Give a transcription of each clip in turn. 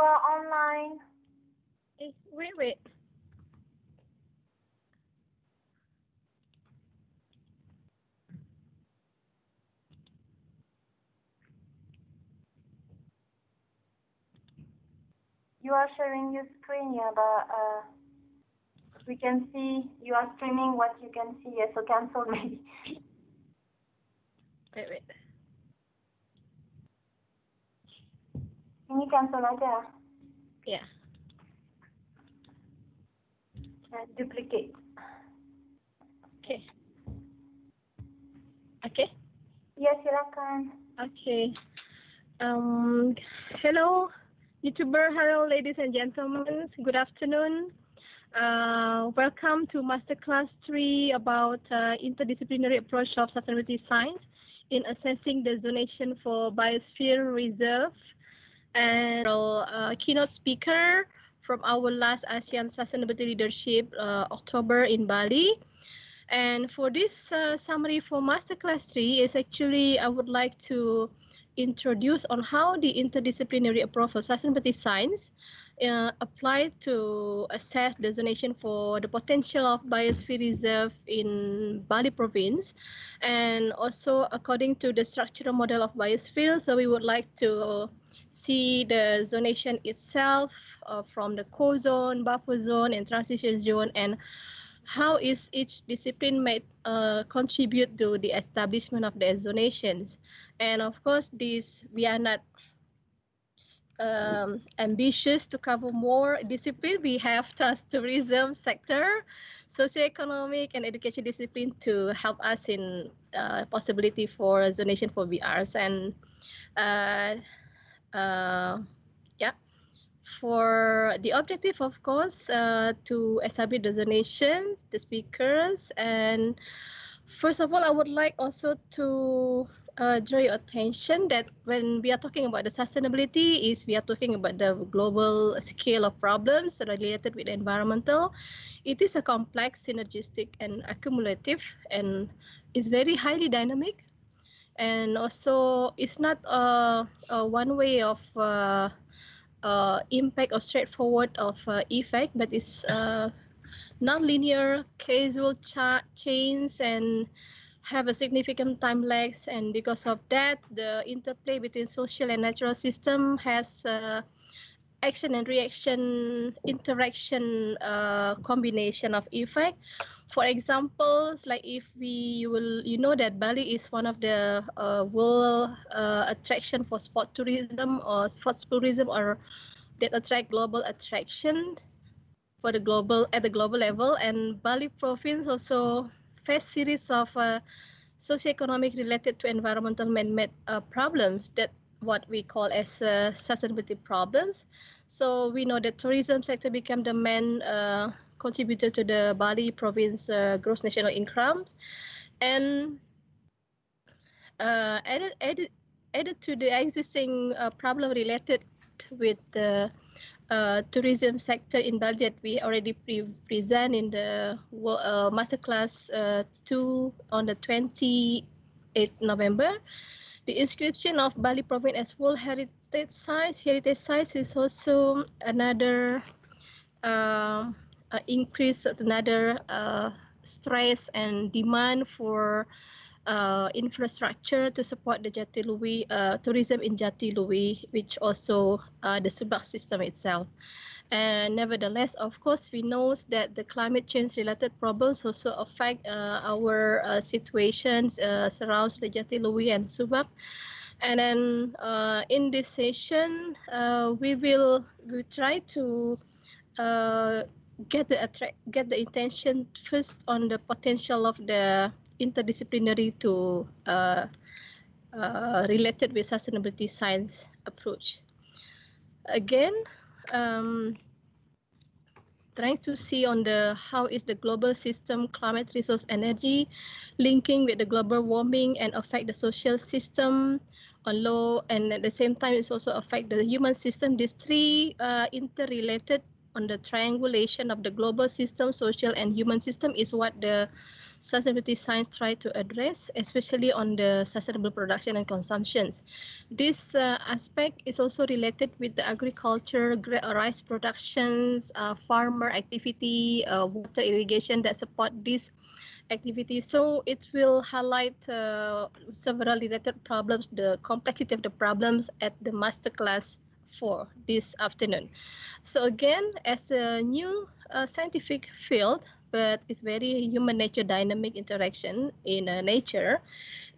are online. Wait. You are sharing your screen, yeah, but we can see you are streaming what you can see, yeah, so cancel maybe. Wait. Ini cancel aja. Yeah. Duplicate. Okay. Ya, silakan. Okay. Hello, YouTuber. Hello, ladies and gentlemen. Good afternoon. Welcome to MasterClass 3 about interdisciplinary approach of sustainability science in assessing the zonation for Biosphere Reserve. And keynote speaker from our last ASEAN Sustainability Leadership October in Bali. And for this summary for MasterClass 3 is actually I would like to introduce on how the interdisciplinary approach of sustainability science applied to assess the zonation for the potential of biosphere reserve in Bali province, and also according to the structural model of biosphere. So we would like to see the zonation itself from the core zone, buffer zone, and transition zone, and how is each discipline might contribute to the establishment of the zonations. And of course, we are not ambitious to cover more discipline. We have tourism sector, socioeconomic and education discipline to help us in possibility for zonation for BRs. And for the objective, of course, to establish the zonations, the speakers, and first of all, I would like also to draw your attention that when we are talking about the sustainability, we are talking about the global scale of problems related with environmental. It is a complex, synergistic, and accumulative, and is very highly dynamic. And also, it's not a one way of impact or straightforward of effect, but it's non-linear, causal chains, and have a significant time lags. And because of that, the interplay between social and natural system has action and reaction interaction combination of effect. For example, like if you know that Bali is one of the world attraction for sport tourism or sports tourism, or that attract global attraction for the global at the global level. And Bali province also face series of socioeconomic related to environmental man-made problems, that what we call as sustainability problems. So we know that tourism sector became the main contributor to the Bali province gross national incomes, and added to the existing problem related with the tourism sector in Bali that we already present in the MasterClass 2 on the 28th November. The inscription of Bali province as World Heritage Site. Heritage Site is also another increase, another stress and demand for infrastructure to support the Jatiluwi tourism in Jatiluwi, which also the SUBAK system itself. And nevertheless, of course, we know that the climate change related problems also affect our situations surrounds the Jatiluwi and SUBAK. And then in this session, we try to get the attention first on the potential of the interdisciplinary to related with sustainability science approach. Again, trying to see on the how is the global system, climate, resource, energy, linking with the global warming and affect the social system on low, and at the same time it's also affect the human system. These three interrelated on the triangulation of the global system, social and human system is what the sustainability science try to address, especially on the sustainable production and consumptions. This aspect is also related with the agriculture, rice productions, farmer activity, water irrigation that support this activity. So it will highlight several related problems, the complexity of the problems at the masterclass for this afternoon. So again, as a new scientific field, but it's very human nature dynamic interaction in nature,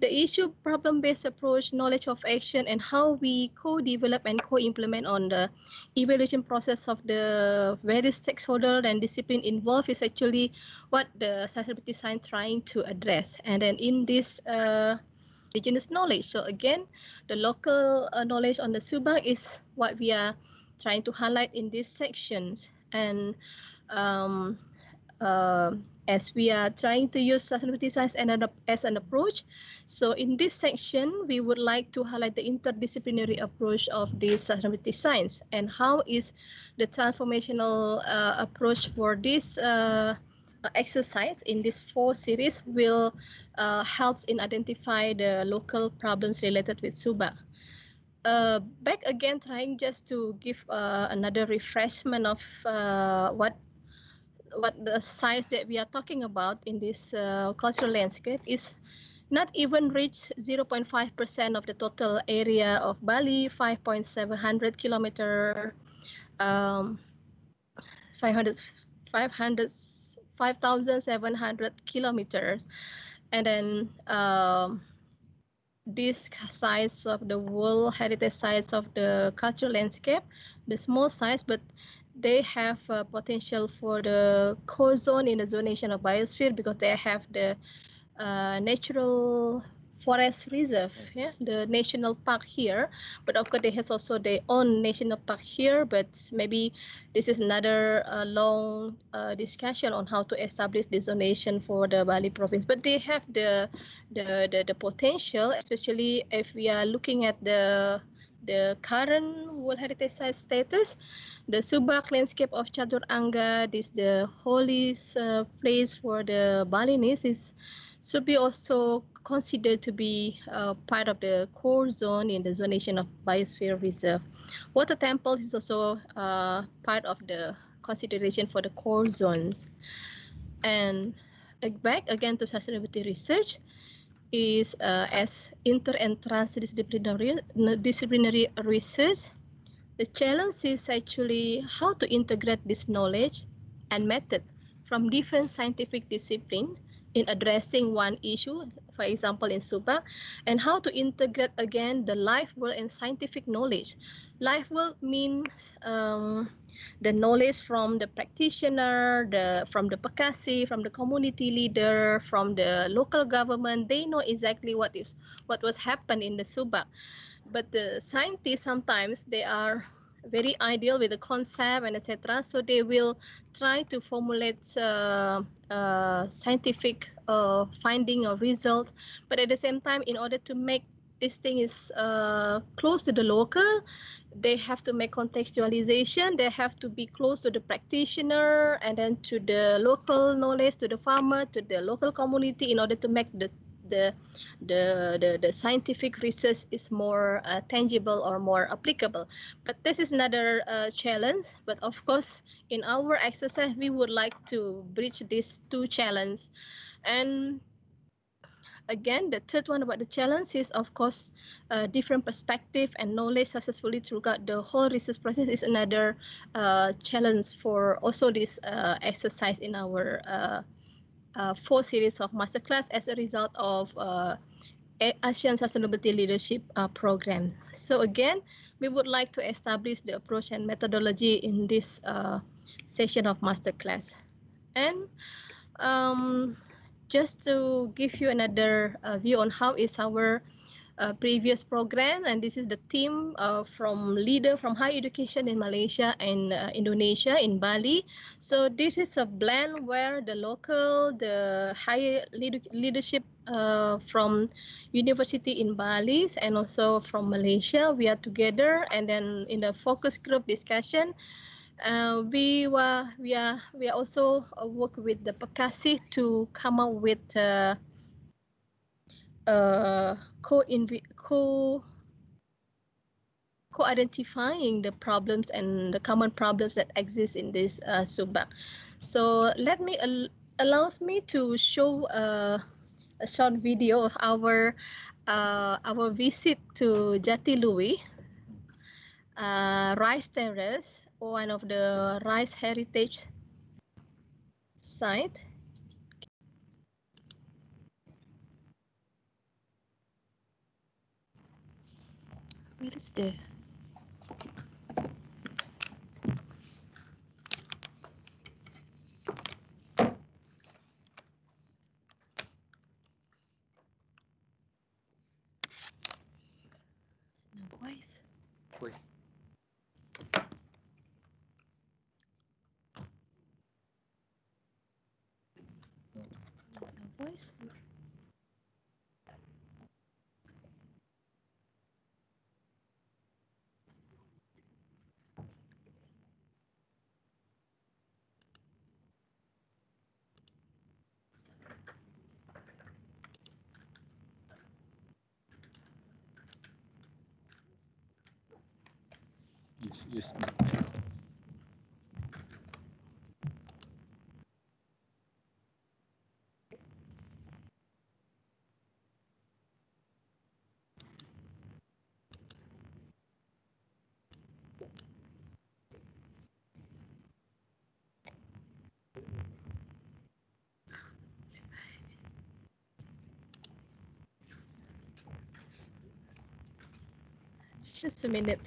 the issue problem-based approach, knowledge of action, and how we co-develop and co-implement on the evaluation process of the various stakeholder and discipline involved is actually what the sustainability science trying to address. And then in this indigenous knowledge, so again, the local knowledge on the SUBAK is what we are trying to highlight in these sections. And as we are trying to use sustainability science as an approach, so in this section, we would like to highlight the interdisciplinary approach of this sustainability science and how is the transformational approach for this exercise in this 4 series will helps in identify the local problems related with SUBAK. Back again, trying just to give another refreshment of what the size that we are talking about in this cultural landscape is not even reach 0.5% of the total area of Bali, 5,700 kilometer, 5,700 kilometers, and then this size of the World Heritage Sites of the cultural landscape, the small size, but they have potential for the core zone in the zonation of biosphere because they have the natural forest reserve, yeah, the national park here. But of course, they have also their own national park here. But maybe this is another long discussion on how to establish the zonation for the Bali province. But they have the potential, especially if we are looking at the current World Heritage Site status. The SUBAK landscape of Catur Angga, this the holiest place for the Balinese, should be also considered to be part of the core zone in the zonation of Biosphere Reserve. Water temples is also part of the consideration for the core zones. And back again to sustainability research is as inter and transdisciplinary research. The challenge is actually how to integrate this knowledge and method from different scientific disciplines in addressing one issue, for example, in SUBAK, and how to integrate again the life world and scientific knowledge. Life world means the knowledge from the practitioner, from the Pakasi, from the community leader, from the local government. They know exactly what was happened in the SUBAK. But the scientists sometimes they are very ideal with the concept and etc. So they will try to formulate scientific finding or results. But at the same time, in order to make this thing is close to the local, they have to make contextualization. They have to be close to the practitioner and then to the local knowledge, to the farmer, to the local community, in order to make the scientific research is more tangible or more applicable. But this is another challenge. But of course, in our exercise, we would like to bridge these 2 challenges. And again, the third one about the challenge is, of course, different perspective and knowledge successfully throughout the whole research process is another challenge for also this exercise in our 4 series of masterclass as a result of ASEAN Sustainability Leadership Program. So again, we would like to establish the approach and methodology in this session of masterclass. And just to give you another view on how is our previous program, and this is the team from leader from higher education in Malaysia and Indonesia in Bali. So this is a blend where the local, the higher leadership from University in Bali and also from Malaysia, we are together, and then in the focus group discussion, We are also work with the Perkasi to come up with co-identifying the problems and the common problems that exist in this SUBAK. So allows me to show a short video of our visit to Jatilui, Rice Terrace, one of the rice heritage site. Where is the voice? Voice. Voice. Yes. Just a minute.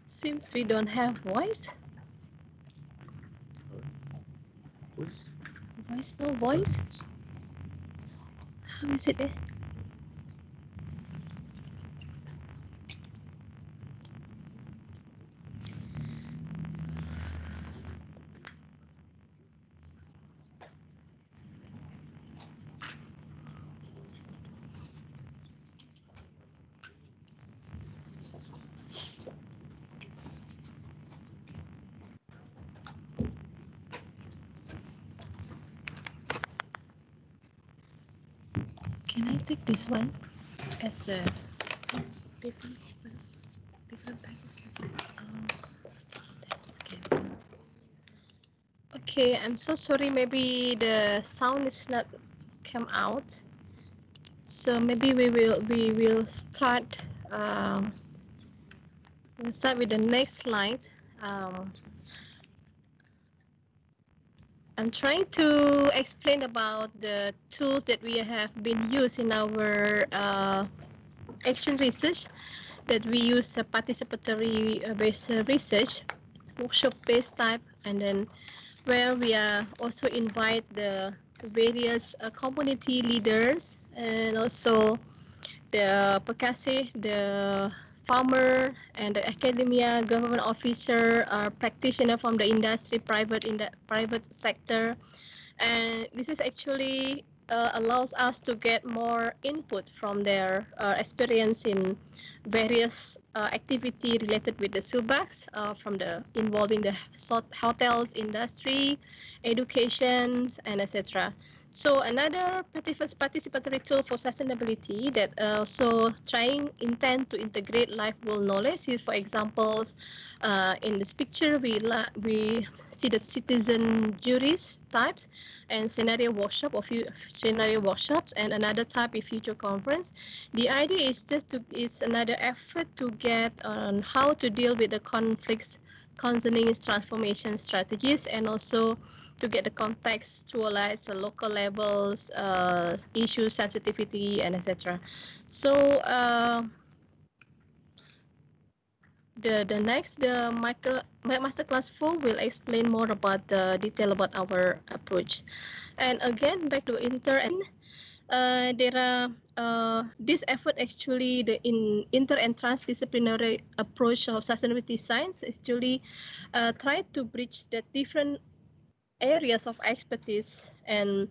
Seems we don't have voice. Sorry. Voice. Voice, no voice. How is it there? Can I take this one as a different type of Okay, I'm so sorry. Maybe the sound is not come out. So maybe we will start. We'll start with the next slide. I'm trying to explain about the tools that we have been used in our action research, that we use a participatory based research, workshop based type, and then where we are also invite the various community leaders and also the Perkasi, the farmer, and the academia, government officer, practitioner from the industry, private sector, and this is actually allows us to get more input from their experience in various activity related with the SUBAKs, from the involving the hotels industry, education, and etc. So another participatory tool for sustainability that also intend to integrate life world knowledge is, for example, in this picture we see the citizen juries types and scenario workshop or few scenario workshops, and another type is future conference. The idea is is another effort to get on how to deal with the conflicts concerning transformation strategies, and also to get the contextualize the local levels, issue sensitivity, and etc. So the next masterclass 4 will explain more about the detail about our approach. And again, back to there are this effort actually the inter and transdisciplinary approach of sustainability science actually try to bridge the different areas of expertise and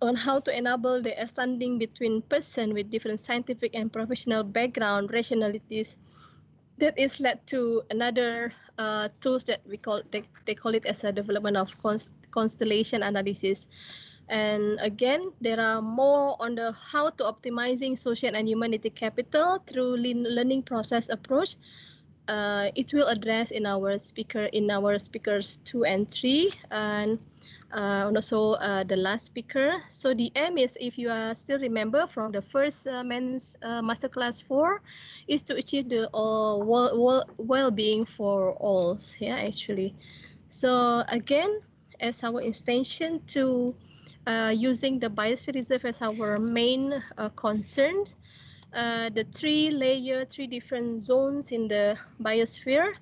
on how to enable the understanding between person with different scientific and professional background rationalities. That is led to another tools that they call it as a development of constellation analysis. And again, there are more on the how to optimizing social and humanity capital through learning process approach. It will address in our speakers 2 and 3 and also the last speaker. So the aim is, if you still remember from the first men's masterclass 4, is to achieve the well-being for all. Yeah, actually. So again, as our extension to using the biosphere reserve as our main concern, the 3 different zones in the biosphere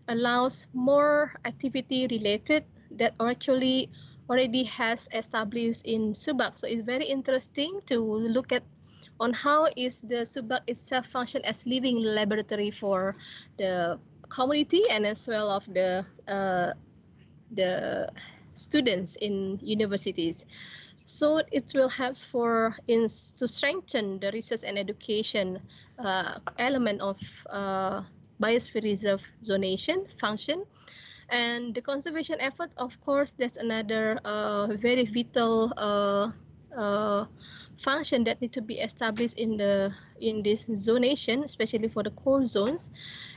allows more activity related that actually already has established in SUBAK. So it's very interesting to look at on how is the SUBAK itself function as living laboratory for the community and as well of the students in universities. So it will help to strengthen the research and education element of biosphere reserve zonation function. And the conservation effort, of course, that's another very vital function that need to be established in this zonation, especially for the core zones,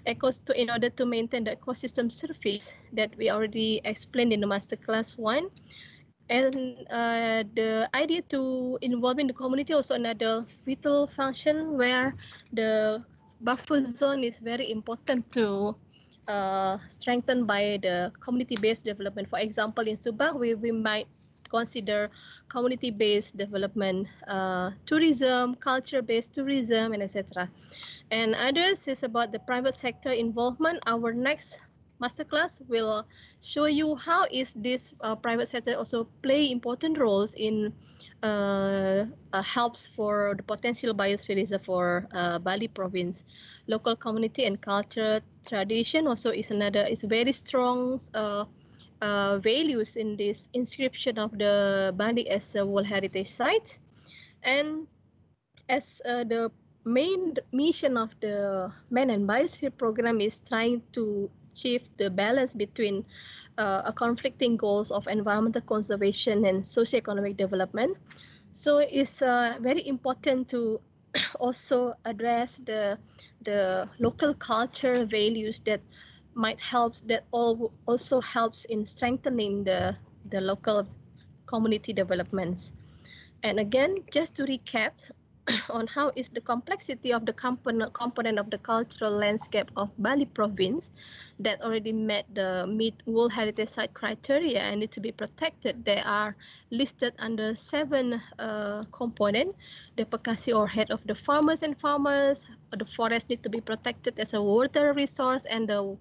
in order to maintain the ecosystem service that we already explained in the masterclass 1. And the idea to involving the community also another vital function where the buffer zone is very important to strengthen by the community-based development. For example, in SUBAK, we might consider community-based development, tourism, culture-based tourism, and etc. And others is about the private sector involvement. Our next masterclass will show you how is this private sector also play important roles in helps for the potential biosphere reserve for Bali province. Local community and culture tradition also is very strong values in this inscription of the Bali as a World Heritage Site. And as the main mission of the Man and Biosphere program is trying to achieve the balance between conflicting goals of environmental conservation and socioeconomic development. So it's very important to also address the local culture values that might help, that also helps in strengthening the local community developments. And again, just to recap on how is the complexity of the component of the cultural landscape of Bali province that already meet World Heritage Site criteria and need to be protected. They are listed under 7 components. The Pekasi or head of the farmers, the forest need to be protected as a water resource, and the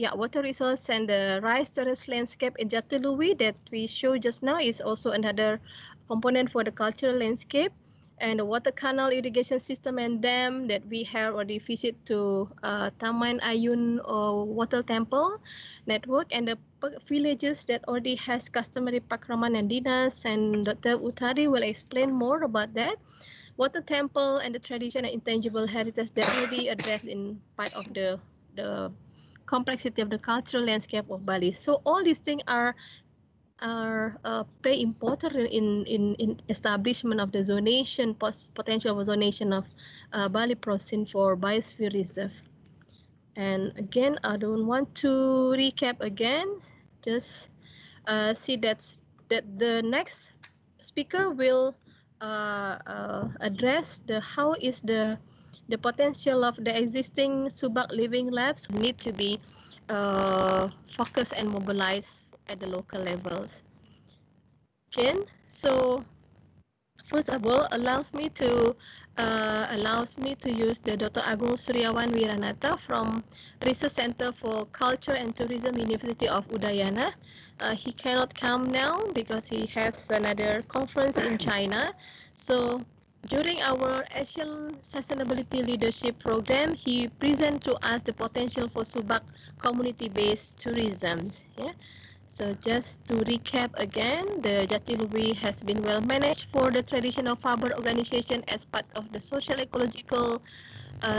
water resource and the rice terrace landscape in Jatiluwi that we showed just now is also another component for the cultural landscape. And the water canal irrigation system and dam that we have already visit to Taman Ayun or Water Temple network, and the villages that already has customary pakraman and dinas, and Dr. Utari will explain more about that. Water temple and the tradition and intangible heritage that already addressed in part of the complexity of the cultural landscape of Bali. So all these things are very important in establishment of the zonation, potential of zonation of Bali province for biosphere reserve. And again, I don't want to recap again. Just see that the next speaker will address how is the potential of the existing SUBAK living labs need to be focus and mobilize at the local levels. Okay, so first of all, allows me to use the Dr. Agung Suryawan Wiranata from Research Center for Culture and Tourism, University of Udayana. He cannot come now because he has another conference in China. So during our Asian Sustainability Leadership Program, he presented to us the potential for SUBAK community-based tourism. Yeah. So just to recap again, the Jatiluwi has been well managed for the traditional farmer organization as part of the social ecological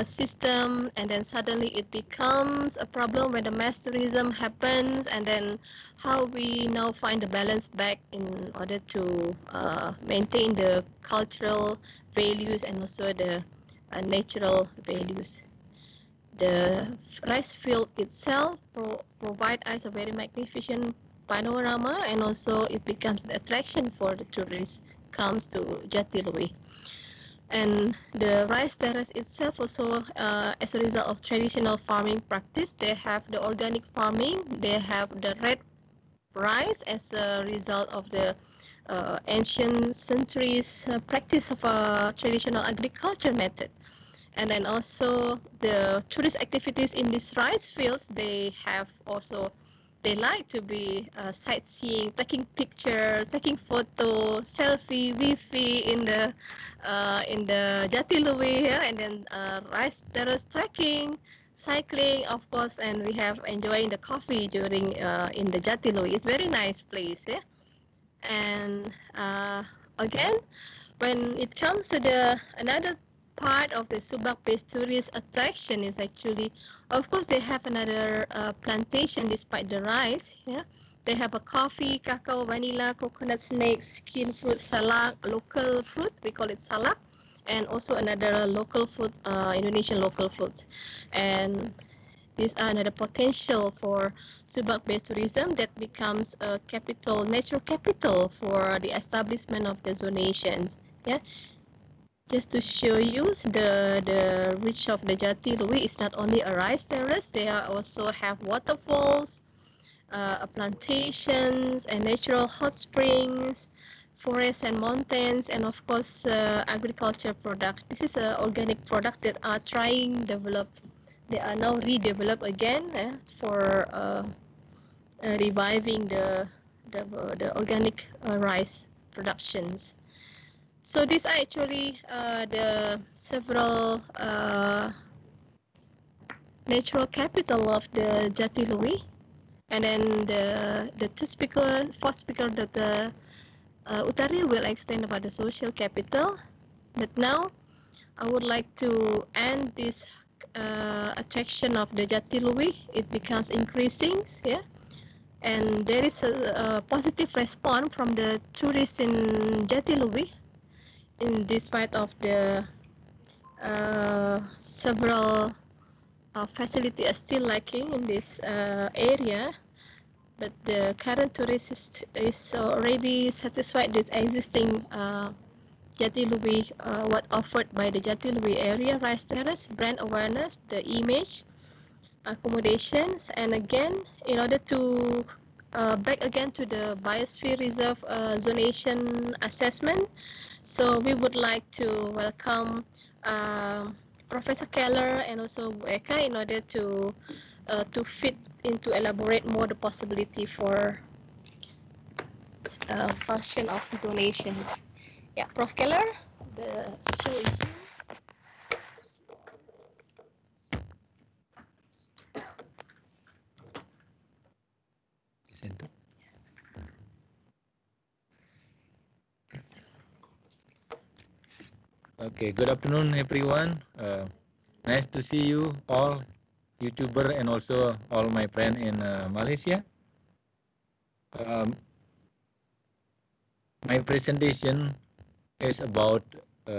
system, and then suddenly it becomes a problem when the mass tourism happens, and then how we now find the balance back in order to maintain the cultural values and also the natural values. The rice field itself provide us a very magnificent panorama, and also it becomes the attraction for the tourists comes to Jatiluwi. And the rice terrace itself also, as a result of traditional farming practice, they have the organic farming, they have the red rice as a result of the ancient centuries practice of a traditional agriculture method. And then also the tourist activities in these rice fields, they like to be sightseeing, taking pictures, taking photo, selfie, Wi-Fi in the Jatiluwi, yeah? And then rice terrace trekking, cycling, of course, and we have enjoying the coffee during in the Jatiluwi. It's very nice place, yeah. And again, when it comes to the another part of the SUBAK-based tourist attraction is actually, of course, they have another plantation despite the rice. Yeah, they have a coffee, cacao, vanilla, coconut, snakes, skin fruit, salak, local fruit. We call it salak, and also another local food, Indonesian local foods. And these are another potential for SUBAK-based tourism that becomes a capital, natural capital for the establishment of the zonations. Yeah. Just to show you the reach of the Jatiluwi is not only a rice terrace, they also have waterfalls, plantations, and natural hot springs, forests and mountains, and of course agriculture product. This is an organic product that are they are now redeveloped again for reviving the organic rice productions. So these are actually the several natural capital of the Jatiluwi, and then the fourth speaker, Dr. Utari, will explain about the social capital. But now I would like to end this attraction of the Jatiluwi. It becomes increasing, yeah. And there is a positive response from the tourists in Jatiluwi. In despite of the several facilities are still lacking in this area, but the current tourist is already satisfied with existing Jatiluwi, what offered by the Jatiluwi area, rice terrace, brand awareness, the image, accommodations, and again, in order to back again to the Biosphere Reserve zonation assessment. So we would like to welcome Professor Kaler and also Bu Eka in order to elaborate more the possibility for function of zonations. Yeah, Prof. Kaler, the show is you. Center. Okay, good afternoon, everyone. Nice to see you all, YouTuber, and also all my friends in Malaysia. My presentation is about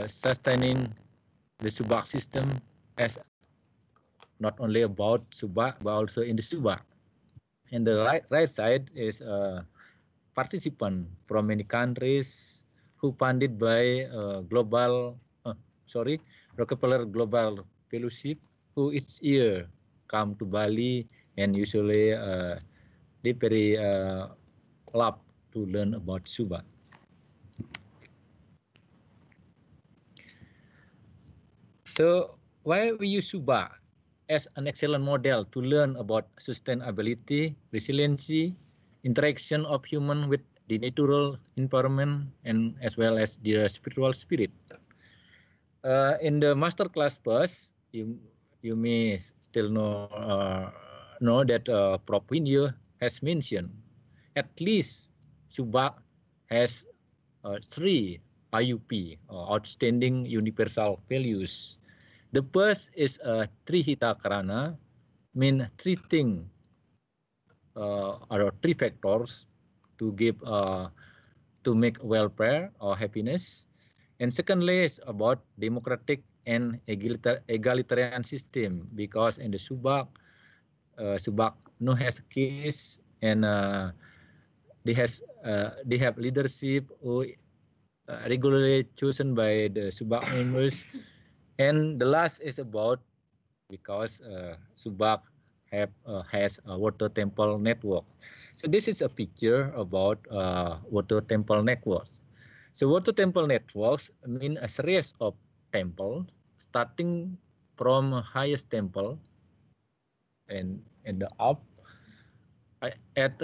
sustaining the SUBAK system, as not only about SUBAK, but also in the SUBAK. And the right side is participants from many countries who funded by Rockefeller Global Fellowship, who each year come to Bali and usually they very love to learn about SUBAK. So why we use SUBAK as an excellent model to learn about sustainability, resiliency, interaction of human with the natural environment, and as well as their spiritual spirit. In the master class first, you may still know that Prof has mentioned at least SUBAK has 3 IUP, outstanding universal values. The first is Trihita Karana, mean 3 things or 3 factors to give to make welfare or happiness. And secondly is about democratic and egalitarian system, because in the SUBAK, SUBAK no has case, and they have leadership who regularly chosen by the SUBAK members. And the last is about because SUBAK has a water temple network. So this is a picture about water temple networks. So water temple networks mean a series of temples starting from highest temple and the up at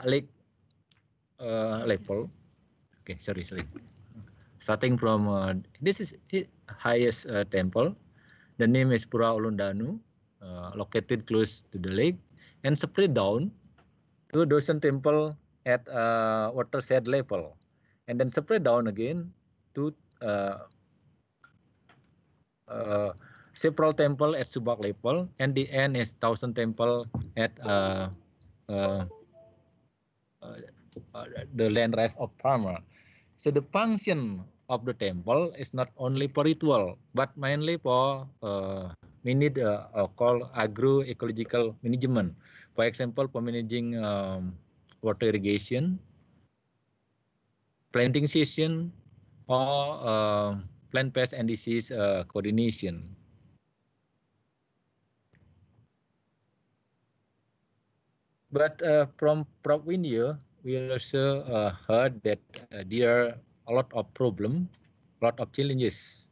lake level. Okay, sorry. Starting from this is highest temple. The name is Pura Ulundanu, located close to the lake, and spread down to dozen temple at watershed level, and then spread down again to several temple at SUBAK level, and the end is 1,000 temple at the land rest of farmer. So the function of the temple is not only for ritual, but mainly for we need called agroecological management. For example, for managing water irrigation, planting season, or plant pest and disease coordination. But from Prof. We also heard that there are a lot of problems, a lot of challenges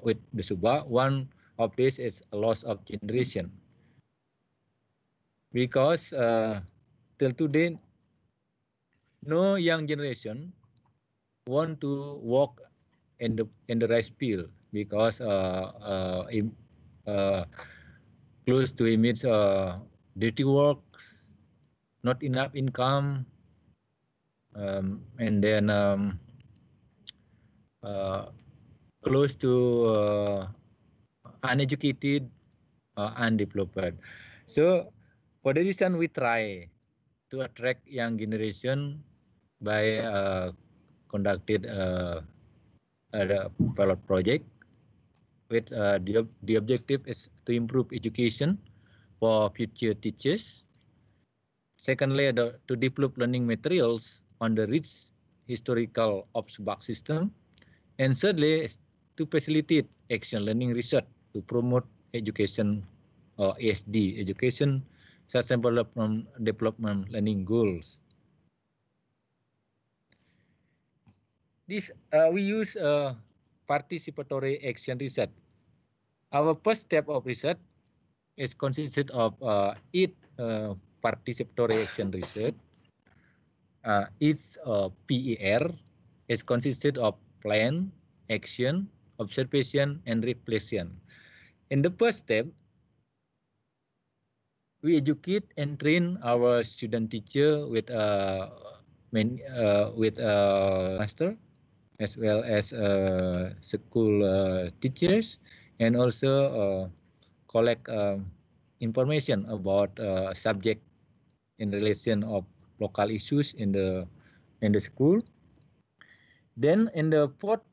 with the SUBAK. One of this is a loss of generation, because till today, no young generation want to walk in the rice field, because close to image dirty works, not enough income, and then close to uneducated, undeveloped. So for this reason, we try to attract young generation by conducted a pilot project with the objective is to improve education for future teachers. Secondly, to develop learning materials on the rich historical of SUBAK system. And thirdly, is to facilitate action learning research to promote education or SD, education sustainable development learning goals. This we use participatory action research. Our first step of research is consisted of 8 participatory action research. Each PER is consisted of plan, action, observation, and reflection. In the first step, we educate and train our student teacher with master, as well as school teachers, and also collect information about subject in relation of local issues in the school. Then in the fourth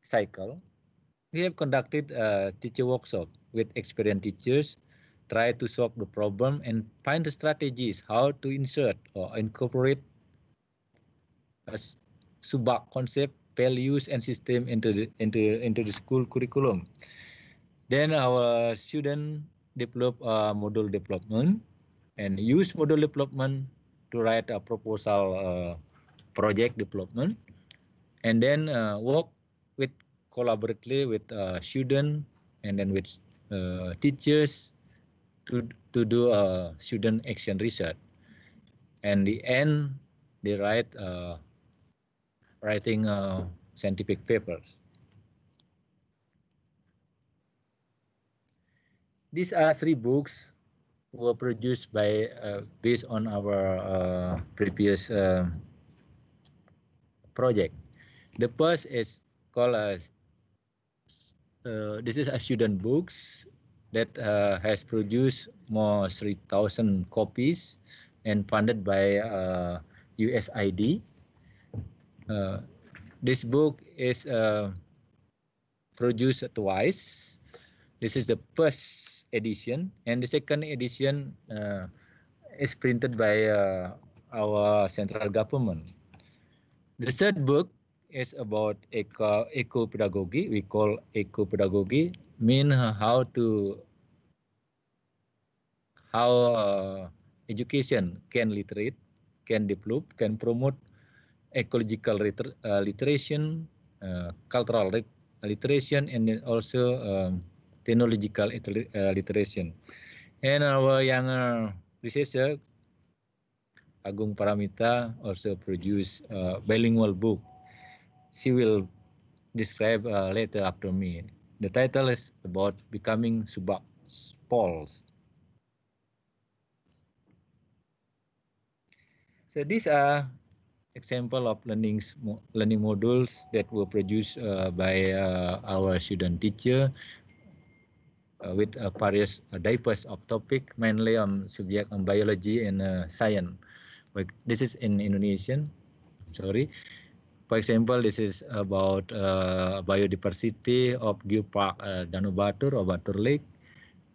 cycle, we have conducted a teacher workshop with experienced teachers, try to solve the problem and find the strategies how to insert or incorporate SUBAK concept, values, and system into the school curriculum. Then our student develop module development and use module development to write a proposal project development, and then work with collaboratively with student and then with teachers to do student action research. And the end, they writing scientific papers. These are 3 books were produced by based on our previous project. The first is called as this is a student books that has produced more 3,000 copies and funded by USAID. This book is produced twice. This is the first edition, and the second edition is printed by our central government. The third book is about eco pedagogy. We call eco pedagogy mean how education can literate, can develop, can promote ecological literation, cultural literation, and then also technological literation. And our younger researcher, Agung Paramita, also produced a bilingual book. She will describe later after me. The title is about becoming SUBAK Pols. So these are example of learning modules that were produced by our student teacher with various diverse of topic, mainly on subject on biology and science. Like this is in Indonesian. Sorry. For example, this is about biodiversity of geopark Danau Batur or Batur Lake,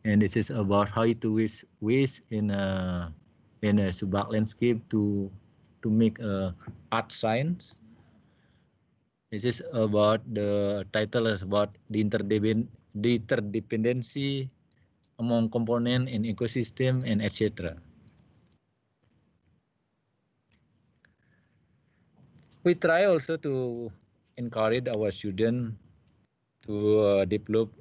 and this is about how to use waste in a SUBAK landscape to make art science. This is about the title is about the interdependency among component in ecosystem and etc. We try also to encourage our students to develop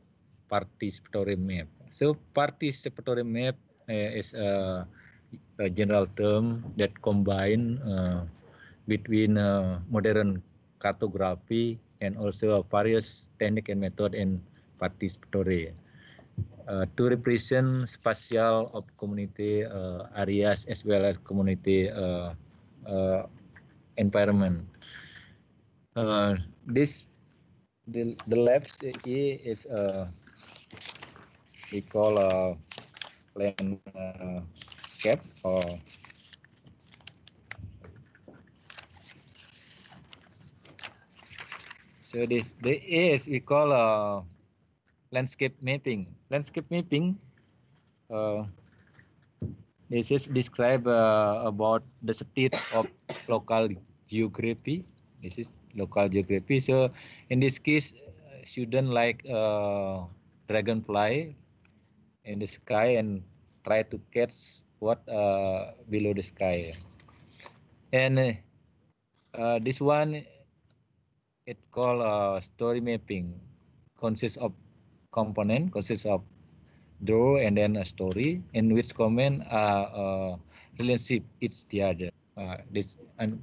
participatory MaB. So participatory MaB is a general term that combine between modern cartography and also various technique and method in participatory to represent spatial of community areas as well as community environment. The left is we call a landscape or so this the A is we call landscape mapping. Landscape mapping. This is describe about the state of local geography. This is local geography. So in this case, student like dragonfly in the sky and try to catch what below the sky. And this one it's called story mapping. Consists of component, consists of draw and then a story in which comment relationship each the other.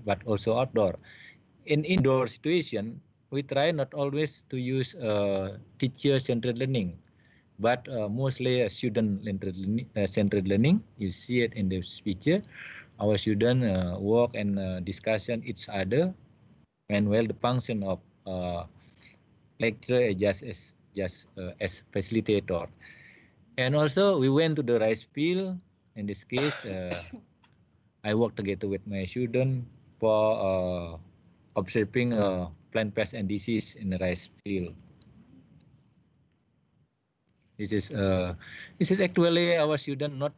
But also outdoor. In indoor situation, we try not always to use teacher-centered learning, but mostly student-centered learning. You see it in this picture. Our student work and discussion each other, and well, the function of lecturer just as facilitator. And also, we went to the rice field. In this case, I work together with my student for observing plant pest and disease in the rice field. This is actually our student not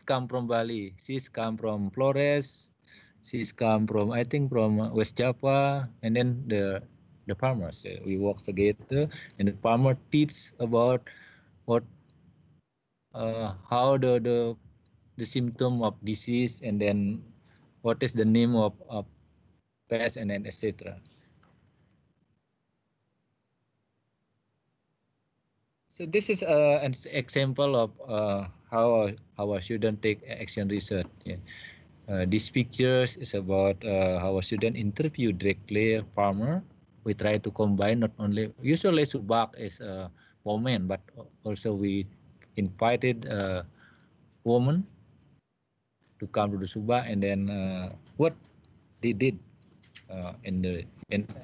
come from Bali. She's come from Flores. She's come from I think from West Java, and then the the farmers. We work together, and the farmer teach about what how the symptom of disease, and then what is the name of pest, and then etc. So this is an example of how our student take action research. Yeah. This pictures is about how a student interview directly a farmer. We try to combine not only usually SUBAK is women, but also we invited women to come to the SUBAK, and then what they did and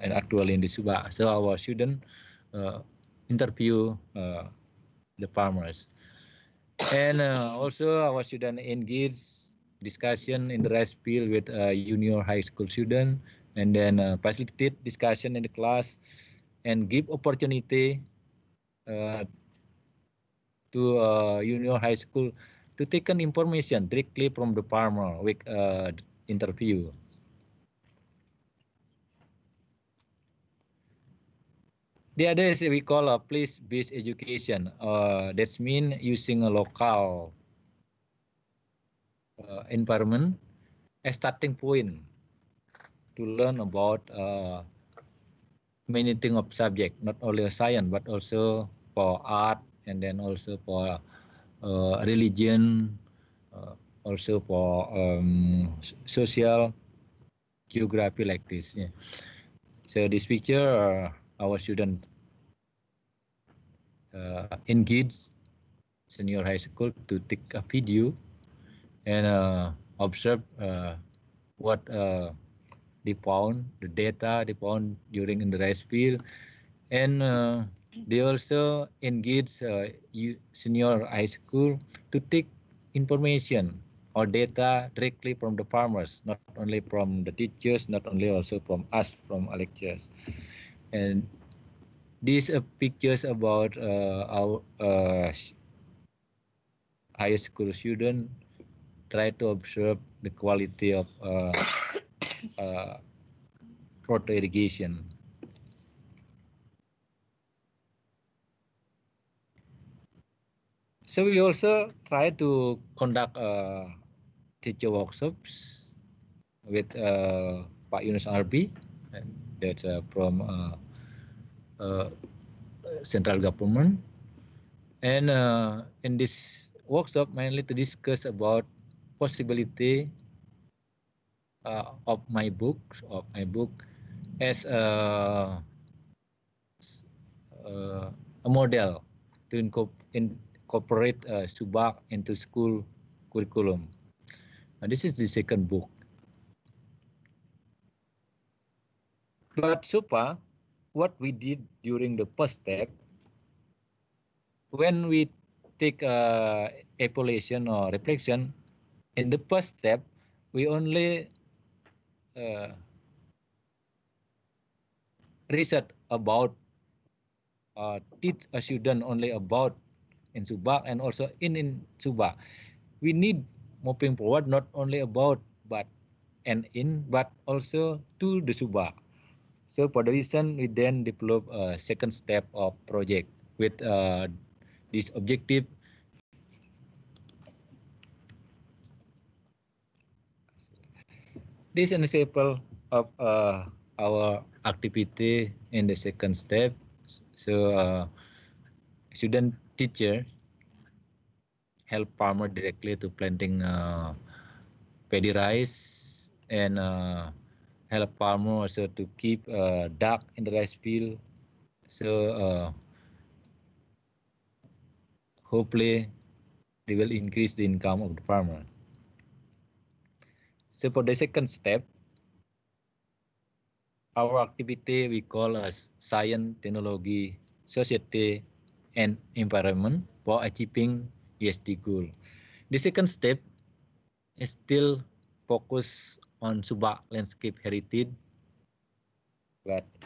actually in the SUBAK. So our student interview the farmers, and also our student engage discussion in the rice field with junior high school student, and then facilitate discussion in the class, and give opportunity to junior high school to take an information directly from the farmer with interview. The other is we call a place-based education. That's mean using a local environment as starting point to learn about many things of subject, not only science, but also for art, and then also for religion, also for social geography, like this. Yeah. So this picture, our student engage senior high school to take a video and observe what they found, the data they found during in the rice field, and they also engage senior high school to take information or data directly from the farmers, not only from the teachers, not only also from us, from our lectures. And these are pictures about our high school student try to observe the quality of water irrigation. So we also try to conduct teacher workshops with Pak Yunus RB, and that's from central government. And in this workshop, mainly to discuss about possibility of my book as a model to incorporate SUBAK into school curriculum. This is the second book. But so far, what we did during the first step, when we take evaluation or reflection, in the first step, we only research about teach a student only about in SUBAK and also in SUBAK. We need moving forward not only about but also to the SUBAK. So for the reason, we then develop a second step of project with this objective. This is an example of our activity in the second step. So student teacher help farmer directly to planting paddy rice, and help farmer also to keep duck in the rice field. So hopefully they will increase the income of the farmer. So for the second step, our activity we call as Science, Technology, Society, and Environment for achieving ESD goal. The second step is still focused on SUBAK landscape heritage,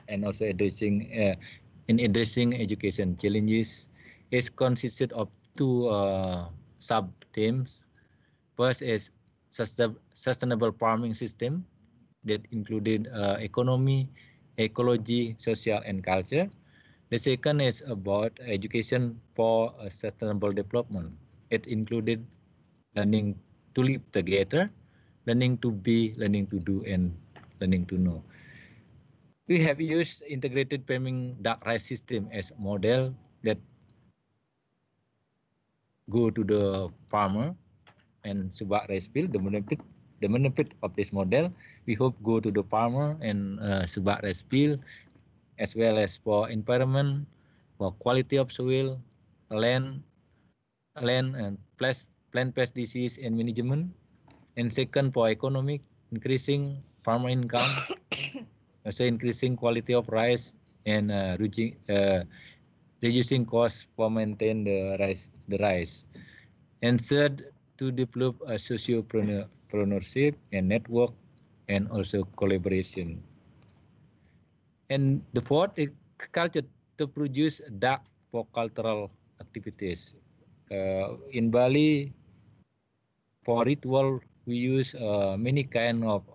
and also addressing addressing education challenges. Is consisted of two sub themes. First is sustainable farming system that included economy ecology, social, and culture. The second is about education for sustainable development. It included learning to live together, learning to be, learning to do, and learning to know. We have used integrated farming duck rice system as a model that go to the farmer and SUBAK rice field. The benefit of this model, we hope go to the farmer and SUBAK rice field, as well as for environment, for quality of soil, land and plant pest disease and management. And second, for economic, increasing farmer income, also increasing quality of rice and reducing costs for maintain the rice. And third, to develop a sociopreneurship and network and also collaboration. And the fourth is culture to produce duck for cultural activities. In Bali, for ritual, we use many kind of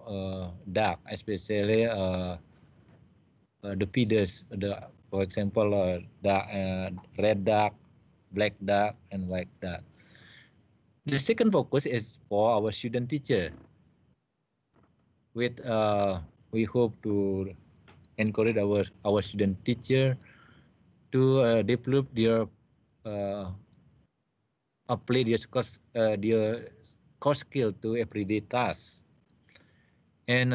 duck, especially the feeders. For example, red duck, black duck, and white duck. The second focus is for our student teacher. With we hope to encourage our student teacher to develop their apply their core skill to everyday tasks and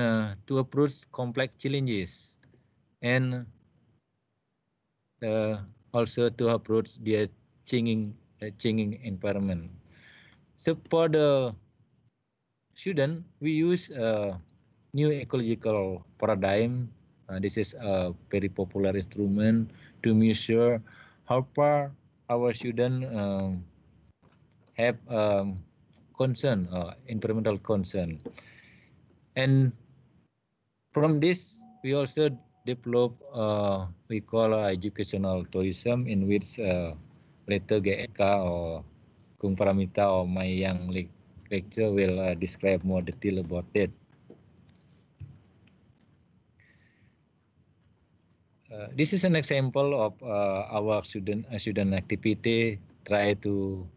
to approach complex challenges and also to approach their changing environment. So for the student, we use new ecological paradigm. This is a very popular instrument to measure how far our students have concern, environmental concern. And from this, we also develop we call educational tourism, in which later GEK or Kung Paramita or my young lecturer will describe more detail about it. This is an example of our student activity. Try to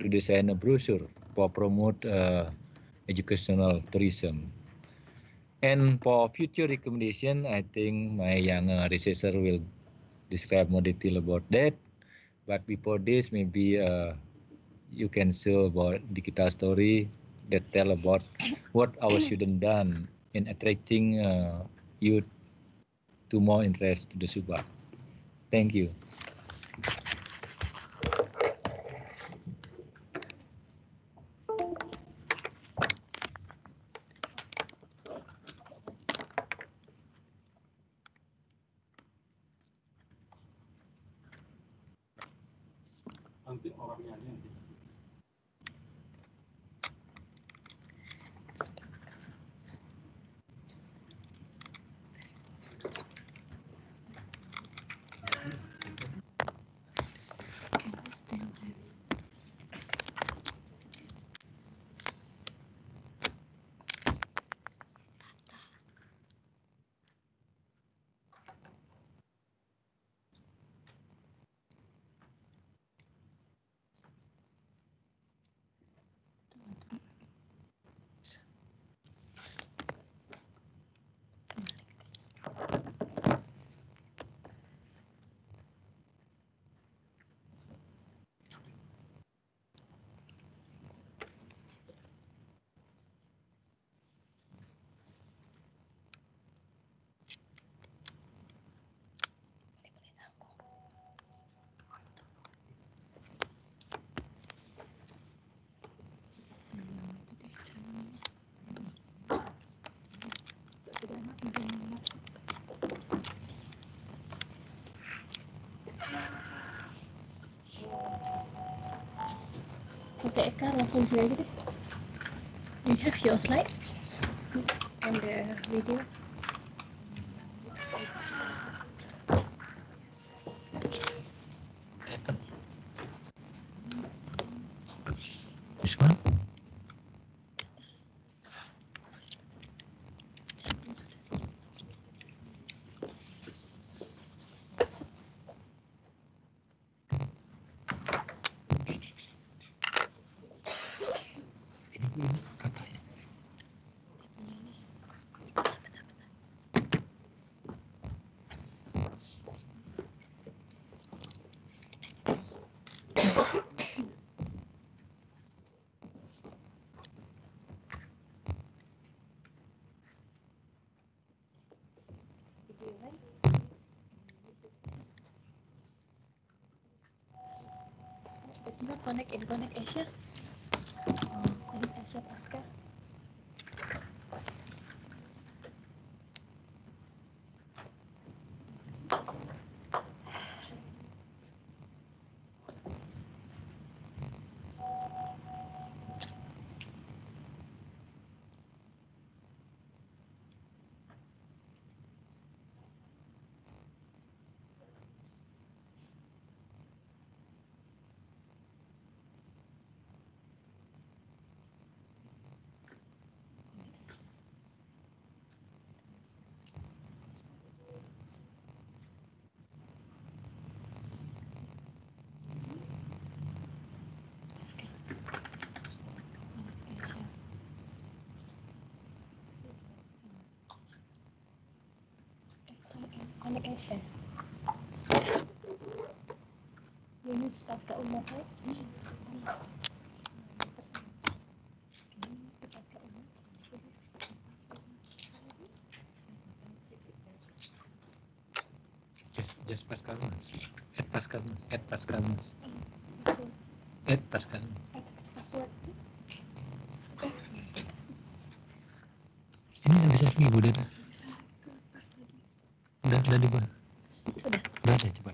design a brochure for promote educational tourism. And for future recommendation, I think my young researcher will describe more detail about that. But before this, maybe you can show about digital story that tell about what our student done in attracting youth to more interest to the SUBAK. Thank you. Oke, Eka, langsung di sini aja deh. You have your slide and the video. This one? Connect Asia. Connect Asia pasca. Communication. Universitas ke umat Just Pascal Mas. Add Pascal Mas. Password. Ini nggak bisa seminggu deh. Udah di bawah. Sudah. Udah ada coba.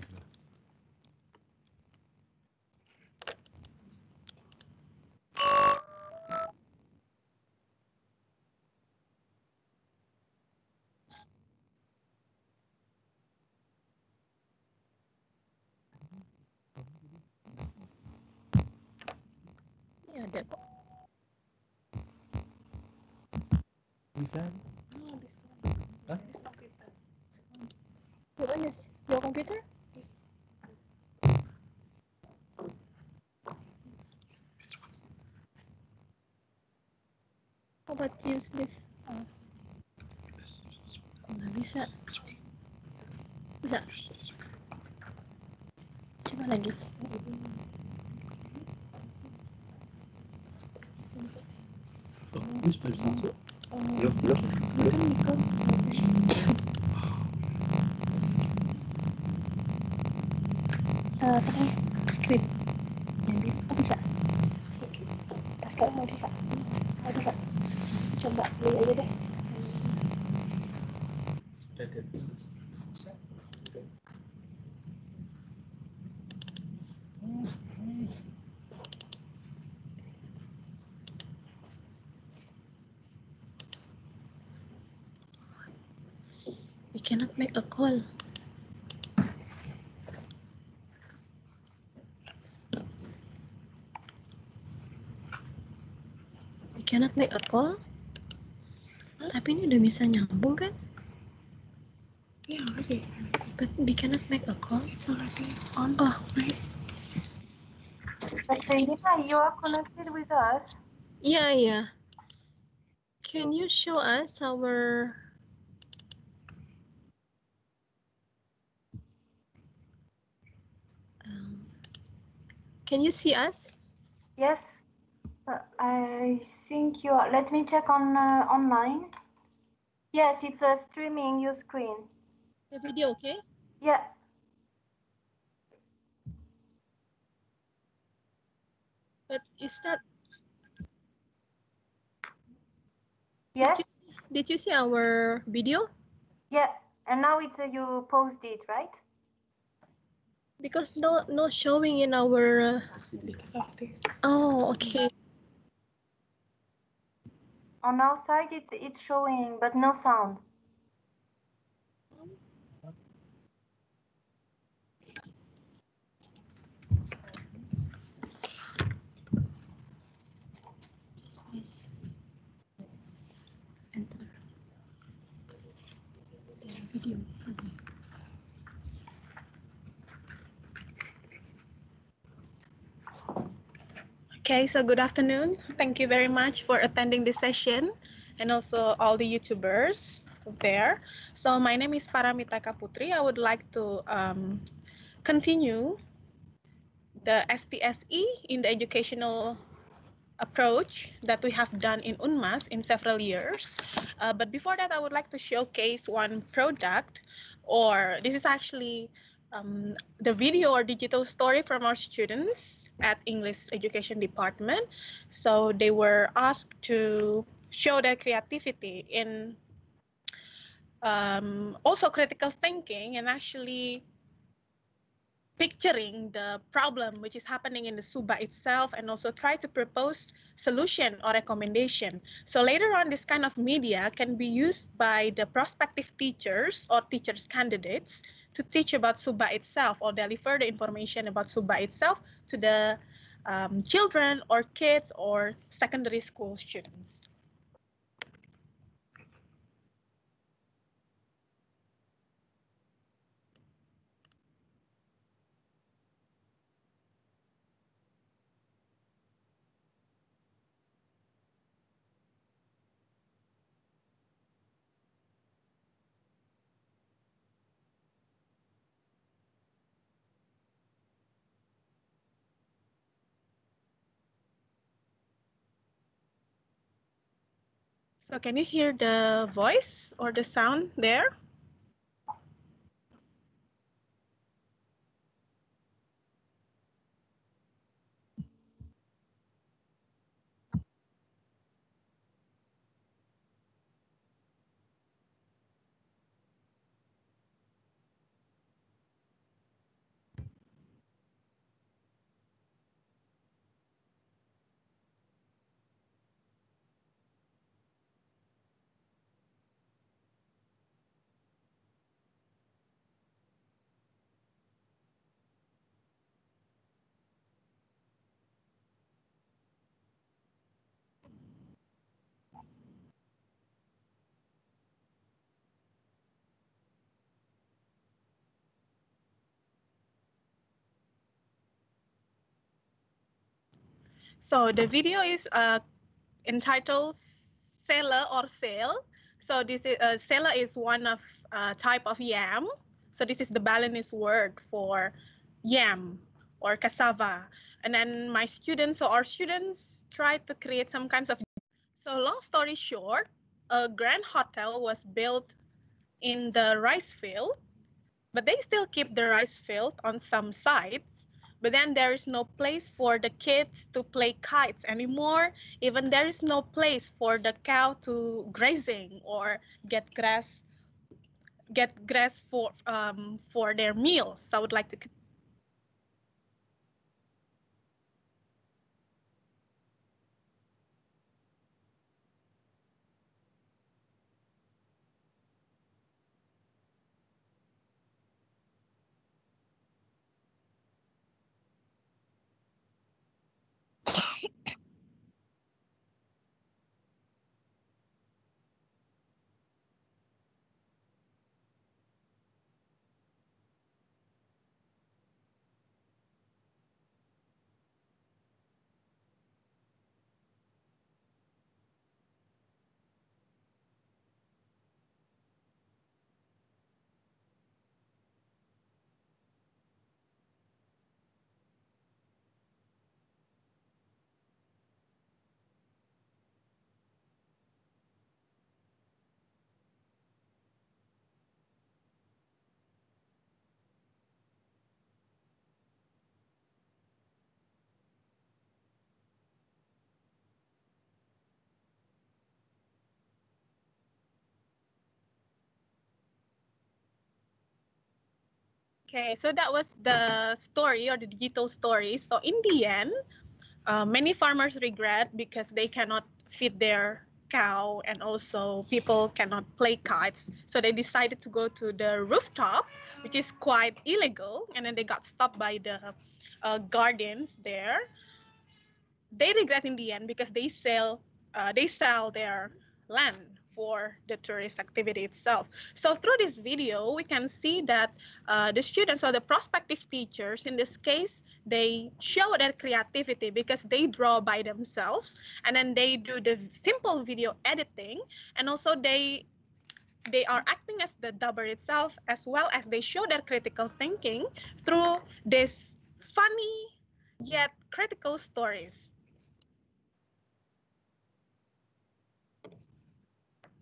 Ini ada kok. Bisa. Oh, this one. Hah? This computer. Your one is your computer? Yes. How about use this? Nggak bisa. Bisa. Coba lagi. This person. Look. Pakai script. Jadi, bisa. Pascal mau bisa. Bisa. Coba beli aja deh. We cannot make a call. We cannot make a call. Tapi ini udah bisa nyambung kan? Yeah, already. But we cannot make a call. It's already on. Oh, Right. But Irina, you are connected with us. yeah. Can you show us our can you see us? Yes. I think you are. Let me check on online. Yes, it's a streaming your screen. The video, okay? Yeah. But is that Yes. did you see our video? Yeah. And now it's you post it, right? Because no showing in our. Because of this. Oh, okay. On our side, it's showing, but no sound. Just please enter the video. Okay, so good afternoon. Thank you very much for attending this session and also all the YouTubers there. So my name is Paramita Kaputri. I would like to continue the STSE in the educational approach that we have done in UNMAS in several years. But before that, I would like to showcase one product, or this is actually the video or digital story from our students at English Education Department. So they were asked to show their creativity in also critical thinking and actually picturing the problem which is happening in the SUBAK itself, and also try to propose solution or recommendation. So later on, this kind of media can be used by the prospective teachers or teachers candidates to teach about SUBAK itself or deliver the information about SUBAK itself to the children or kids or secondary school students. So can you hear the voice or the sound there? So the video is entitled Sela or Sale. So this is Sela is one of type of yam. So this is the Balinese word for yam or cassava. And then my students, so our students tried to create some kinds of. So long story short, a grand hotel was built in the rice field, but they still keep the rice field on some sites. But then there is no place for the kids to play kites anymore. Even there is no place for the cow to grazing or get grass for their meals. So I would like to. Okay, so that was the story or the digital story. So in the end, many farmers regret because they cannot feed their cow, and also people cannot play kites. So they decided to go to the rooftop, which is quite illegal. And then they got stopped by the guardians there. They regret in the end because they sell their land for the tourist activity itself. So through this video, we can see that the students or the prospective teachers, in this case, they show their creativity because they draw by themselves, and then they do the simple video editing, and also they are acting as the dubber itself, as well as they show their critical thinking through this funny yet critical stories.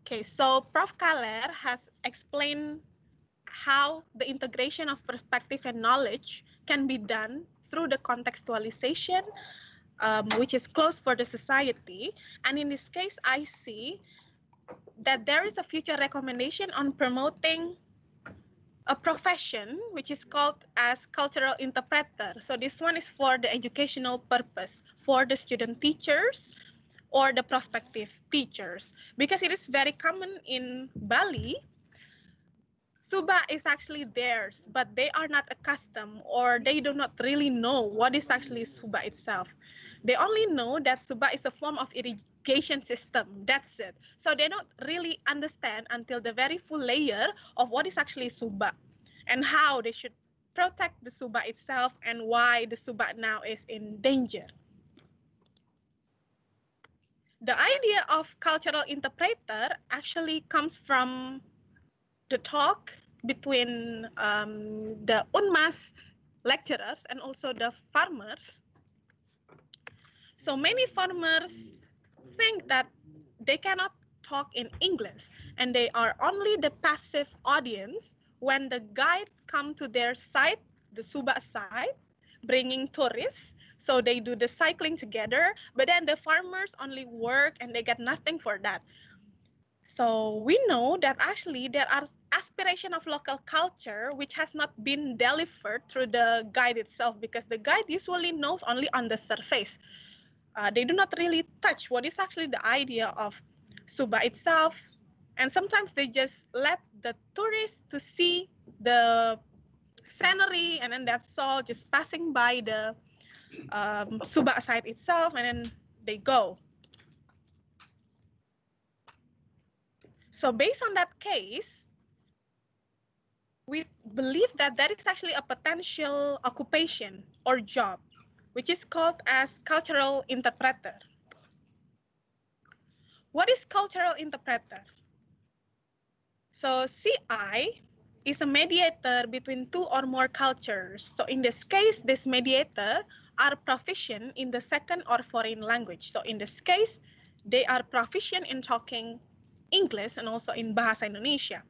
Okay, so Prof. Kaler has explained how the integration of perspective and knowledge can be done through the contextualization, which is close for the society. And in this case, I see that there is a future recommendation on promoting a profession which is called as cultural interpreter. So this one is for the educational purpose for the student teachers or the prospective teachers, because it is very common in Bali. SUBAK is actually theirs, but they are not accustomed, or they do not really know what is actually SUBAK itself. They only know that SUBAK is a form of irrigation system, that's it. So they don't really understand until the very full layer of what is actually SUBAK and how they should protect the SUBAK itself and why the SUBAK now is in danger. The idea of cultural interpreter actually comes from the talk between the UNMAS lecturers and also the farmers. So many farmers think that they cannot talk in English, and they are only the passive audience when the guides come to their site, the SUBAK site, bringing tourists. So they do the cycling together, but then the farmers only work and they get nothing for that. So we know that actually there are aspiration of local culture which has not been delivered through the guide itself, because the guide usually knows only on the surface. They do not really touch what is actually the idea of SUBAK itself, and sometimes they just let the tourists to see the scenery, and then that's all, just passing by the SUBAK site itself, and then they go. So based on that case, we believe that that is actually a potential occupation or job, which is called as cultural interpreter. What is cultural interpreter? So CI is a mediator between two or more cultures. So in this case, this mediator are proficient in the second or foreign language. So in this case, they are proficient in talking English and also in Bahasa Indonesia.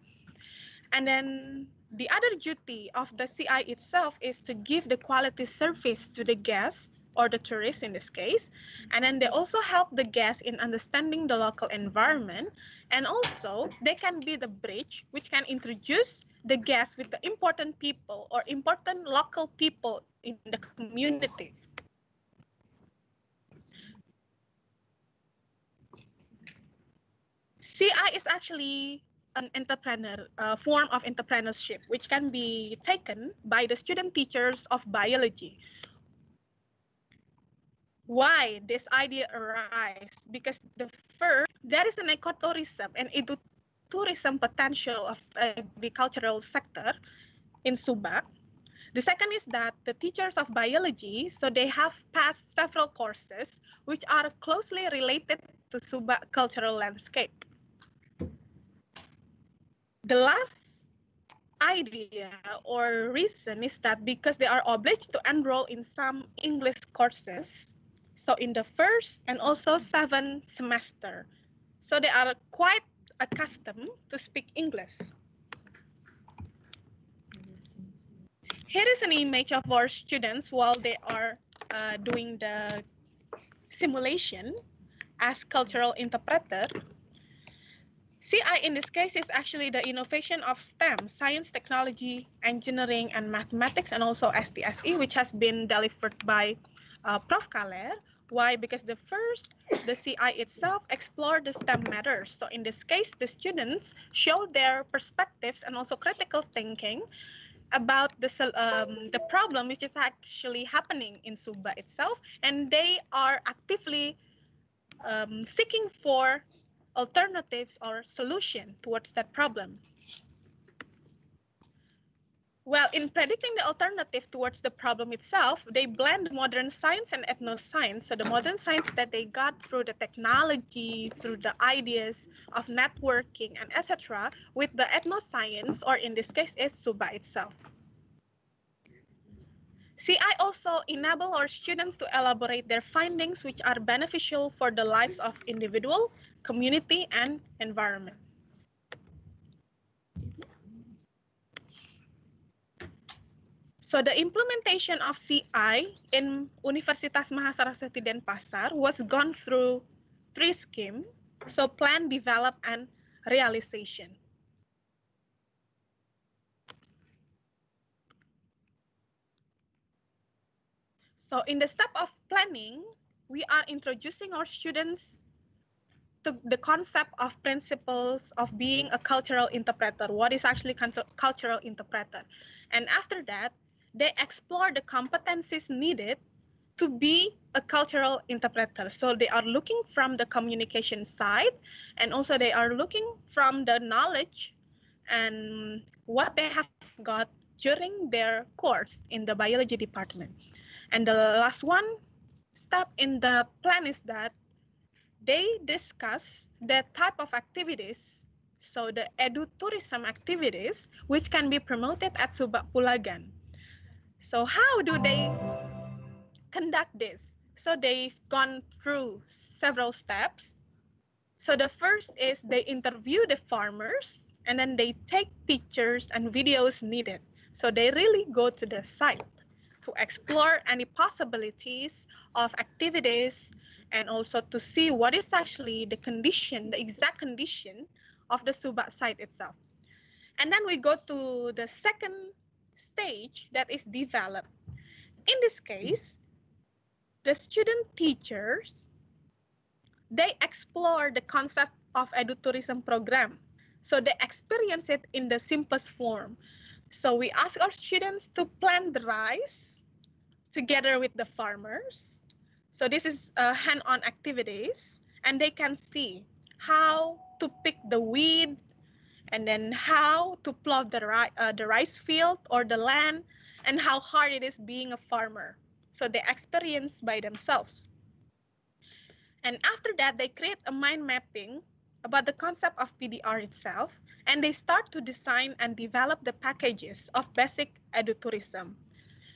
And then the other duty of the CI itself is to give the quality service to the guest or the tourist in this case. And then they also help the guest in understanding the local environment. And also they can be the bridge which can introduce the guests with the important people or important local people in the community. CI is actually an entrepreneur, form of entrepreneurship, which can be taken by the student teachers of biology. Why this idea arises? Because the first, there is an ecotourism and edutourism potential of agricultural sector in SUBAK. The second is that the teachers of biology, so they have passed several courses which are closely related to SUBAK cultural landscape. The last idea or reason is that because they are obliged to enroll in some English courses, so in the first and also 7th semester, so they are quite accustomed to speak English. Here is an image of our students while they are doing the simulation as cultural interpreter. CI in this case is actually the innovation of STEM, science, technology, engineering, and mathematics, and also STSE, which has been delivered by Prof. Kaler. Why? Because the CI itself explored the STEM matters. So in this case, the students show their perspectives and also critical thinking about the problem which is actually happening in SUBAK itself, and they are actively seeking for alternatives or solution towards that problem. Well, in predicting the alternative towards the problem itself, they blend modern science and ethnoscience. So the modern science that they got through the technology, through the ideas of networking and etc., with the ethnoscience, or in this case is SUBAK itself. CI also enable our students to elaborate their findings which are beneficial for the lives of individual, community, and environment. So the implementation of CI in Universitas Mahasaraswati Denpasar was gone through 3 schemes, so plan, develop, and realization. So in the step of planning, we are introducing our students to the concept of principles of being a cultural interpreter. What is actually cultural interpreter? And after that, they explore the competencies needed to be a cultural interpreter. So they are looking from the communication side, and also they are looking from the knowledge and what they have got during their course in the biology department. And the last one step in the plan is that they discuss the type of activities, so the edutourism activities, which can be promoted at SUBAK Pulagan. So how do they conduct this? So they've gone through several steps. So the first is they interview the farmers, and then they take pictures and videos needed. So they really go to the site to explore any possibilities of activities, and also to see what is actually the condition, the exact condition of the SUBAK site itself. And then we go to the second stage, that is develop. In this case, the student teachers, they explore the concept of edutourism program. So they experience it in the simplest form. So we ask our students to plant the rice together with the farmers. So this is hand-on activities, and they can see how to pick the weed, and then how to plow the rice field or the land, and how hard it is being a farmer. So they experience by themselves. And after that, they create a mind mapping about the concept of PDR itself, and they start to design and develop the packages of basic edutourism.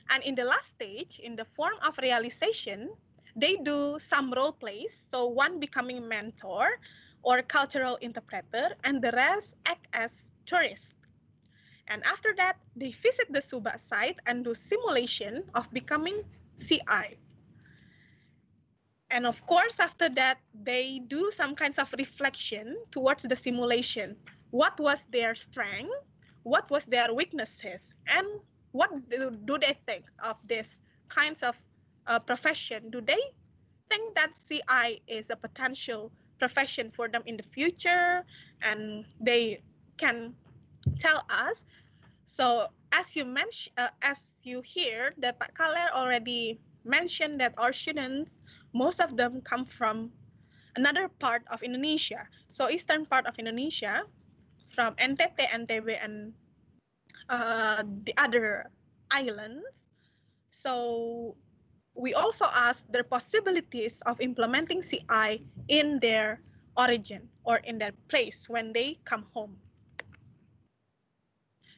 And in the last stage, in the form of realization, they do some role plays, so one becoming mentor or cultural interpreter, and the rest act as tourists. And after that, they visit the SUBAK site and do simulation of becoming CI. And of course, after that, they do some kinds of reflection towards the simulation. What was their strength? What was their weaknesses? And what do they think of this kinds of profession? Do they think that CI is a potential profession for them in the future? And they can tell us. So as you mentioned, as you hear, that Pak Kaler already mentioned that our students, most of them come from another part of Indonesia. So eastern part of Indonesia, from NTT, NTB, and the other islands. So we also ask their possibilities of implementing CI in their origin or in their place when they come home.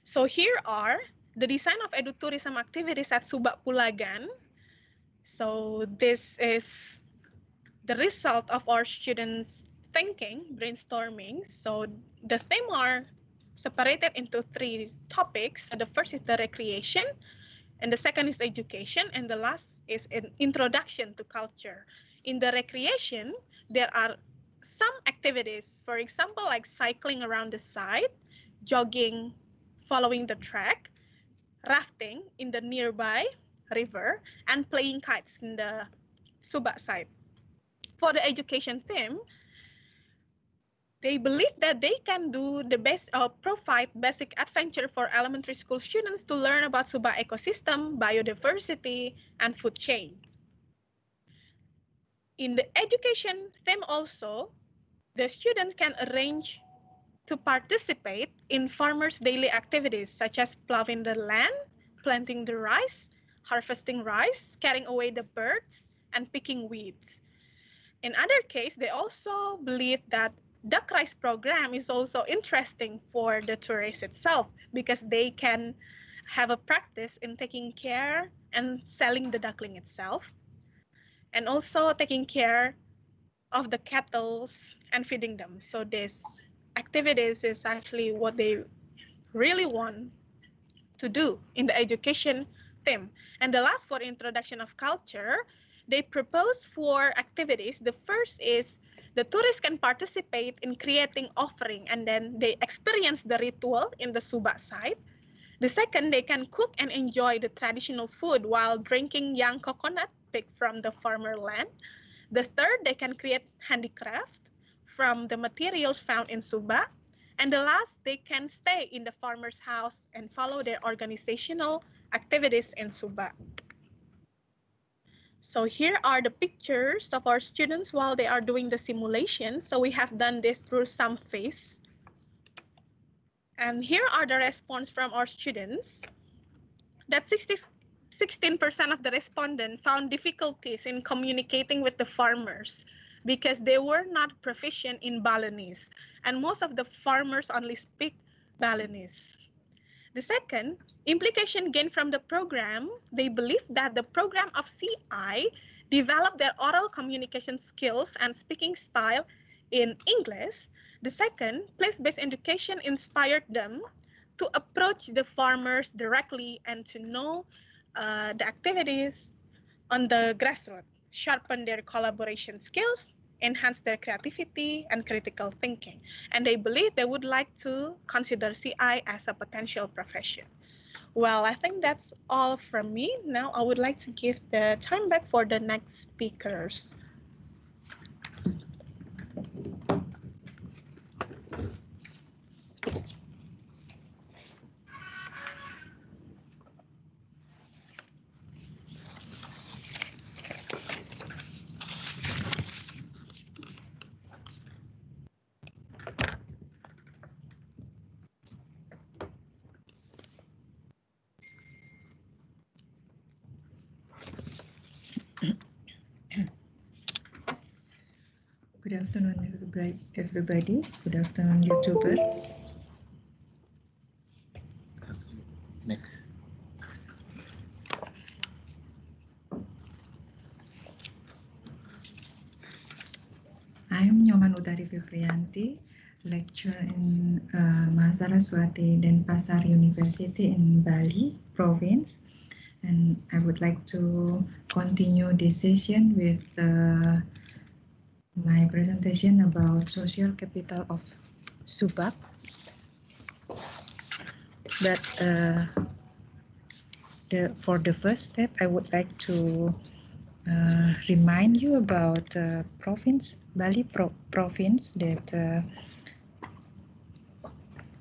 So here are the design of edutourism activities at SUBAK Pulagan. So this is the result of our students' thinking, brainstorming. So the theme are separated into 3 topics. So the first is the recreation, and the second is education, and the last is an introduction to culture. In the recreation, there are some activities, for example, like cycling around the site, jogging, following the track, rafting in the nearby river, and playing kites in the SUBAK site. For the education theme, they believe that they can do the best, provide basic adventure for elementary school students to learn about SUBAK ecosystem, biodiversity, and food chain. In the education theme also, the student can arrange to participate in farmers' daily activities such as plowing the land, planting the rice, harvesting rice, carrying away the birds, and picking weeds. In other case, they also believe that duck rice program is also interesting for the tourists itself because they can have a practice in taking care and selling the duckling itself, and also taking care of the cattle and feeding them. So this activities is actually what they really want to do in the education theme. And the last, for introduction of culture, they propose 4 activities. The first is the tourists can participate in creating offering and then they experience the ritual in the SUBAK site. The second, they can cook and enjoy the traditional food while drinking young coconut picked from the farmer land. The third, they can create handicraft from the materials found in SUBAK. And the last, they can stay in the farmer's house and follow their organizational activities in SUBAK. So here are the pictures of our students while they are doing the simulation. So we have done this through some phase. And here are the response from our students. That 16% of the respondents found difficulties in communicating with the farmers because they were not proficient in Balinese, and most of the farmers only speak Balinese. The second, implication gained from the program, they believe that the program of CI developed their oral communication skills and speaking style in English. The second, place-based education inspired them to approach the farmers directly and to know the activities on the grassroots, sharpen their collaboration skills, enhance their creativity and critical thinking. And they believe they would like to consider CI as a potential profession. Well, I think that's all from me. Now I would like to give the time back for the next speakers. Good afternoon, everybody. Good afternoon, YouTubers. Next. I'm Nyoman Utari Vibriyanti, lecturer in Mahasaraswati Denpasar University in Bali province, and I would like to continue this session with my presentation about social capital of SUBAK. But for the first step, I would like to remind you about Bali province, that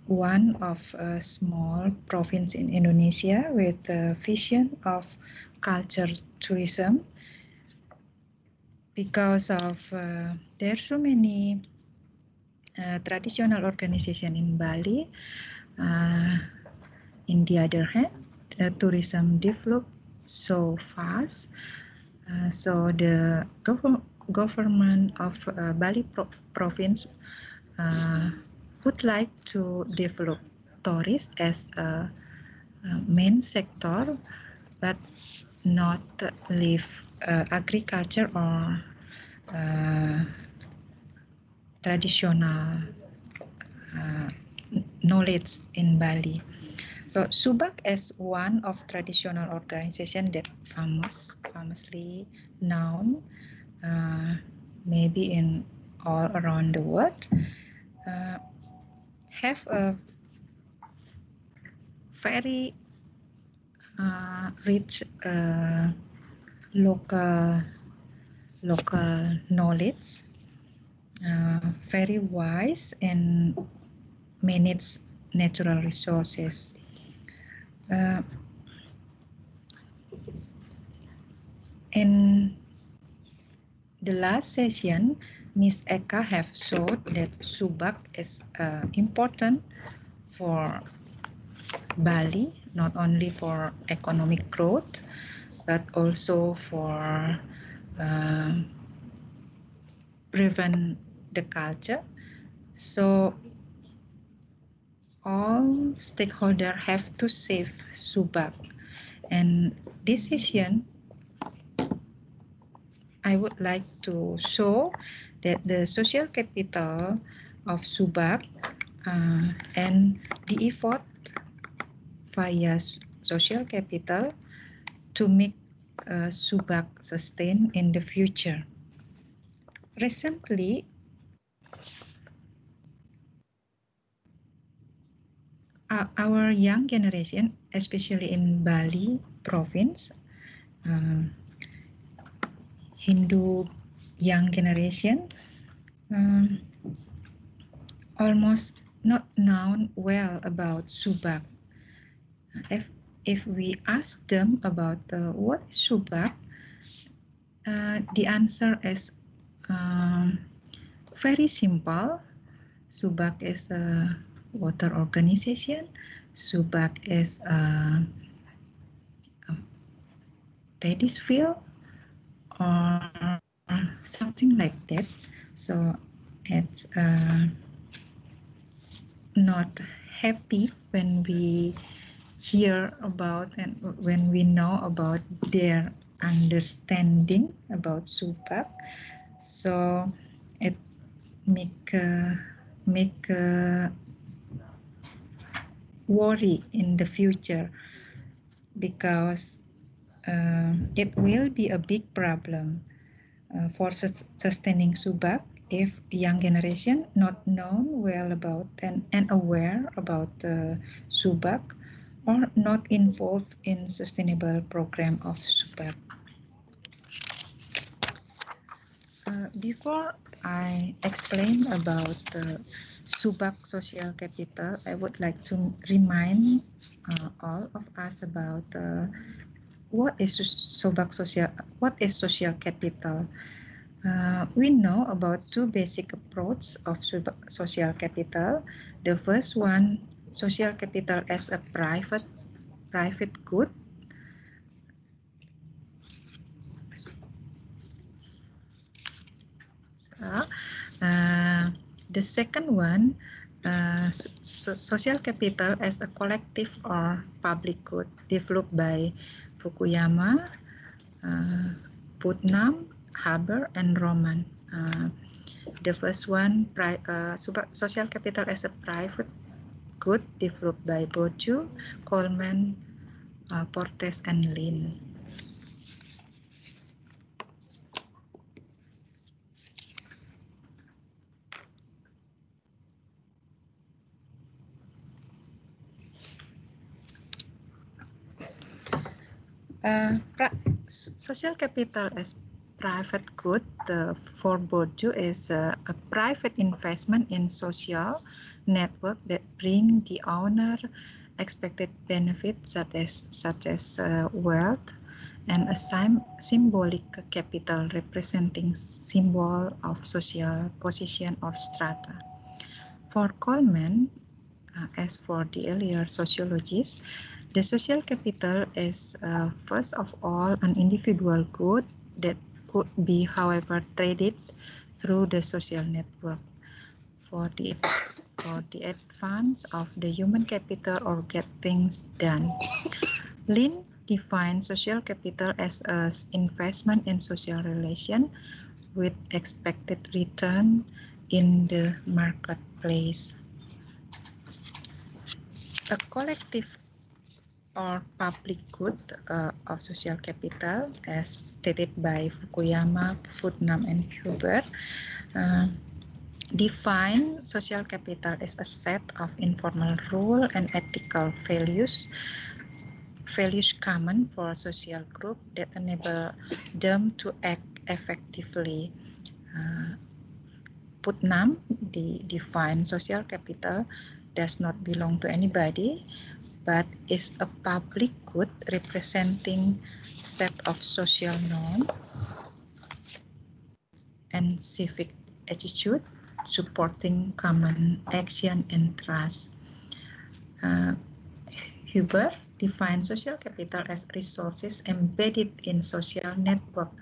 one of a small province in Indonesia with a vision of culture tourism. Because of there are so many traditional organizations in Bali. In the other hand, tourism developed so fast. So the government of Bali province would like to develop tourism as a main sector, but not leave agriculture or traditional knowledge in Bali. So SUBAK is one of traditional organization that famously known, maybe in all around the world, have a very rich local knowledge, very wise and manage natural resources. And the last session, Ms. Eka have showed that SUBAK is important for Bali, not only for economic growth, but also for prevent the culture. So all stakeholders have to save SUBAK. And this session, I would like to show that the social capital of SUBAK and the effort via social capital to make SUBAK sustain in the future. Recently, our young generation, especially in Bali province, Hindu young generation, almost not known well about SUBAK. If we ask them about what is SUBAK, the answer is very simple. SUBAK is a water organization. SUBAK is a paddy field or something like that. So it's not happy when we hear about and when we know about their understanding about SUBAK. So it make worry in the future, because it will be a big problem for sustaining SUBAK if young generation not known well about and aware about SUBAK, or not involved in sustainable program of SUBAK. Before I explain about SUBAK social capital, I would like to remind all of us about what is SUBAK what is social capital. We know about two basic approaches of social capital. The first one, social capital as a private good. The second one, social capital as a collective or public good, developed by Fukuyama, Putnam, Haber, and Roman. The first one, social capital as a private good, developed by Bourdieu, Coleman, Portes, and Lin. Social capital as private good for Bourdieu is a private investment in social network that bring the owner expected benefits such as wealth, and a symbolic capital representing symbol of social position or strata. For Coleman, as for the earlier sociologists, the social capital is first of all an individual good that could be, however, traded through the social network for the advance of the human capital or get things done. Lin defines social capital as an investment in social relation with expected return in the marketplace. A collective or public good of social capital, as stated by Fukuyama, Putnam, and Huber, define social capital as a set of informal rules and ethical values common for a social group that enable them to act effectively. Putnam define social capital does not belong to anybody, but is a public good representing set of social norms and civic attitude, supporting common action and trust. Huber defines social capital as resources embedded in social network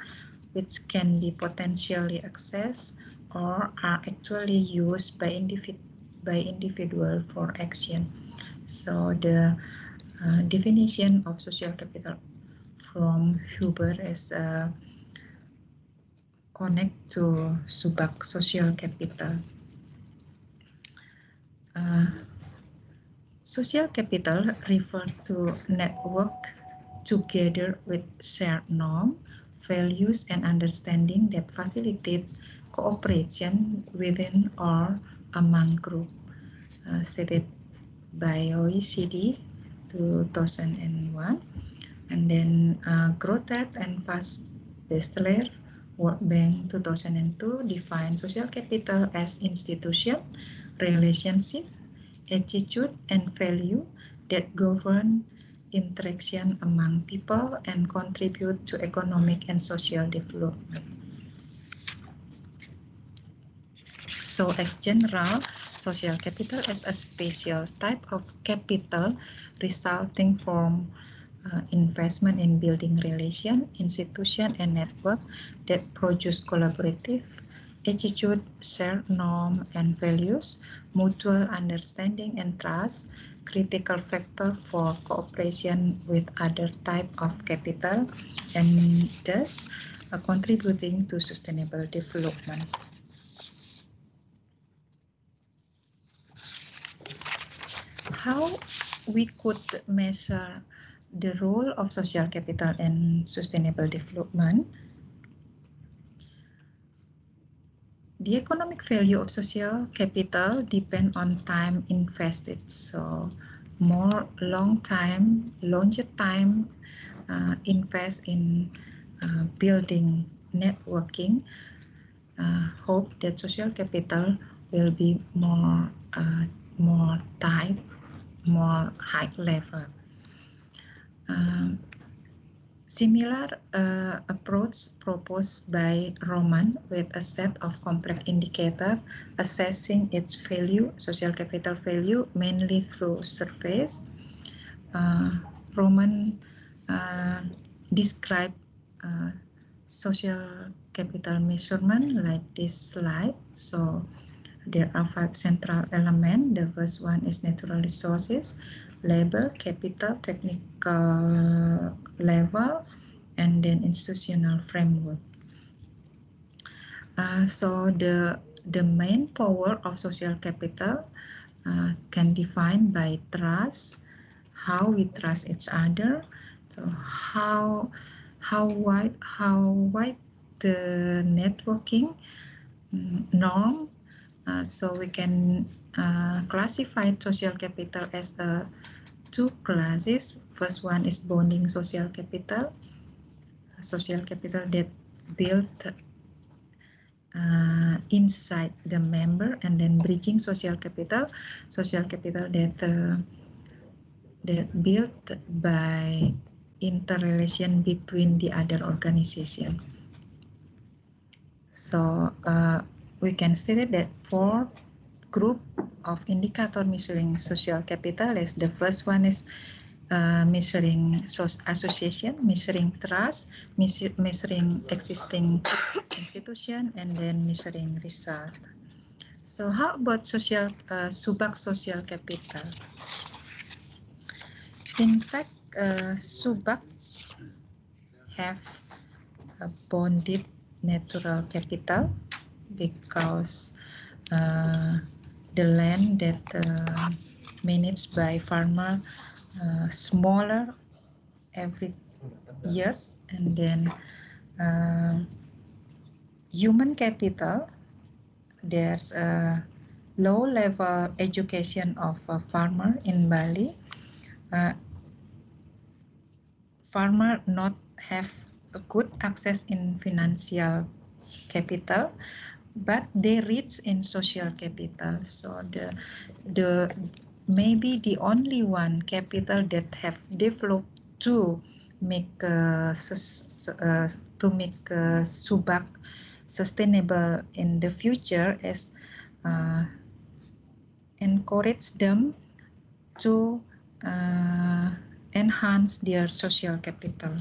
which can be potentially accessed or are actually used by individual for action. So the definition of social capital from Huber is connect to SUBAK social capital. Social capital refer to network together with shared norm, values, and understanding that facilitate cooperation within or among group, stated by OECD 2001. And then Grotert and Fass-Bestler, World Bank 2002 define social capital as institution, relationship, attitude, and value that govern interaction among people and contribute to economic and social development. So as general, social capital is a special type of capital resulting from investment in building relation, institution, and network that produce collaborative attitude, shared norm and values, mutual understanding and trust, critical factor for cooperation with other type of capital, and thus contributing to sustainable development. How we could measure the role of social capital in sustainable development? The economic value of social capital depends on time invested. So more longer time invest in building networking, hope that social capital will be more tight, more high level. Similar approach proposed by Roman with a set of complex indicators assessing its value, social capital value, mainly through surveys. Roman described social capital measurement like this slide. So there are 5 central elements. The first one is natural resources, labor, capital, technical level, and then institutional framework. So the main power of social capital can define by trust, how we trust each other, so how wide the networking norm. So we can classify social capital as 2 classes. First one is bonding social capital that built inside the member, and then bridging social capital that built by interrelation between the other organization. So we can state that 4 group of indicator measuring social capital is the first one is measuring association, measuring trust, measuring existing institution, and then measuring result. So how about social SUBAK social capital? In fact, SUBAK have a bonded natural capital because the land that managed by farmer smaller every years, and then human capital, there's a low level education of a farmer in Bali. Farmer not have a good access in financial capital, but they rich in social capital. So the maybe the only one capital that have developed to make SUBAK sustainable in the future is encourage them to enhance their social capital.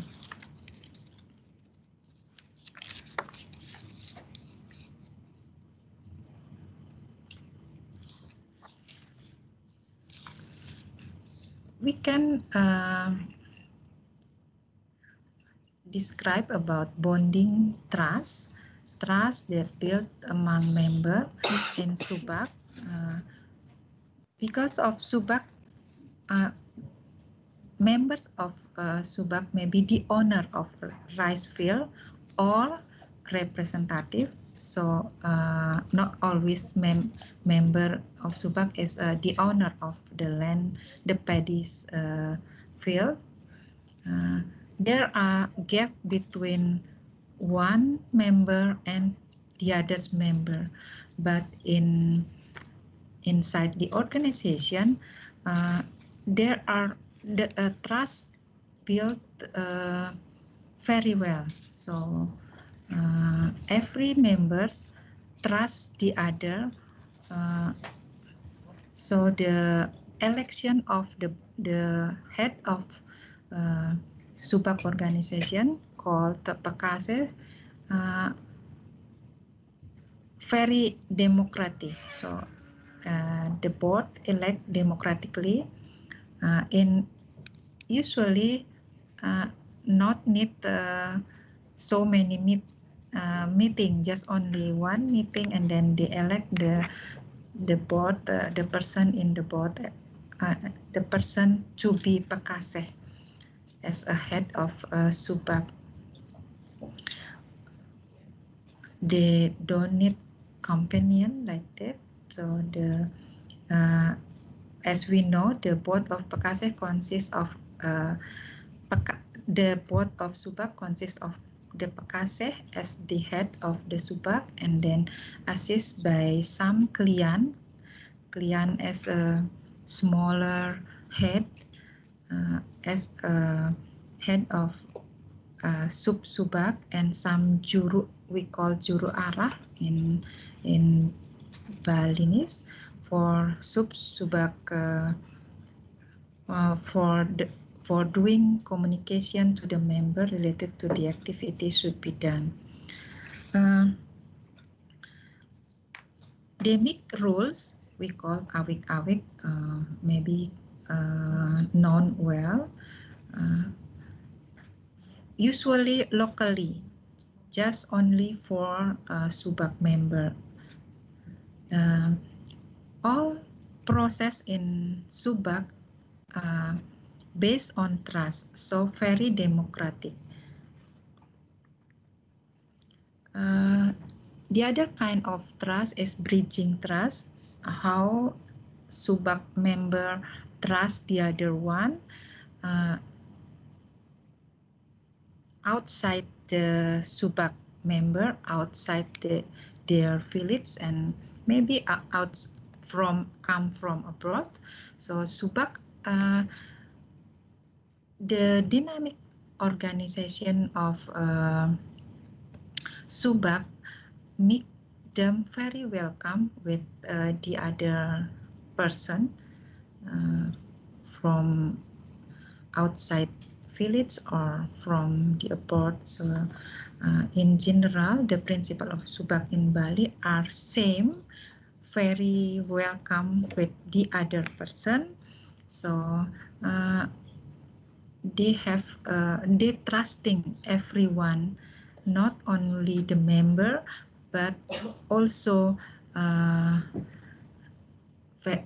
We can describe about bonding trust that built among members in SUBAK. Because of SUBAK, members of SUBAK may be the owner of rice field or representative. So not always member of SUBAK is the owner of the land, the paddy field. There are gap between one member and the other's member, but inside the organization, there are the trust built very well. So every members trust the other. So the election of the head of SUBAK organization called the Pakase very democratic. So the board elect democratically usually not need so many meeting, just only one meeting, and then they elect the board, the person in the board, the person to be Pakase as a head of SUBAK. They don't need companion like that. So as we know, the board of Pakase consists of the board of SUBAK consists of the Pakase as the head of the SUBAK, and then assist by some Klian as a smaller head, as a head of SUBAK, and some juru, we call juru arah in Balinese, for SUBAK for doing communication to the member related to the activity should be done. They make rules we call awik-awik, maybe known well, usually locally, just only for SUBAK member. All process in SUBAK based on trust, so very democratic. The other kind of trust is bridging trust, how SUBAK member trust the other one outside the SUBAK member, outside their village, and maybe come from abroad. So SUBAK, the dynamic organization of SUBAK make them very welcome with the other person from outside village or from the abroad. So in general, the principle of SUBAK in Bali are same, very welcome with the other person. So they trusting everyone, not only the member, but also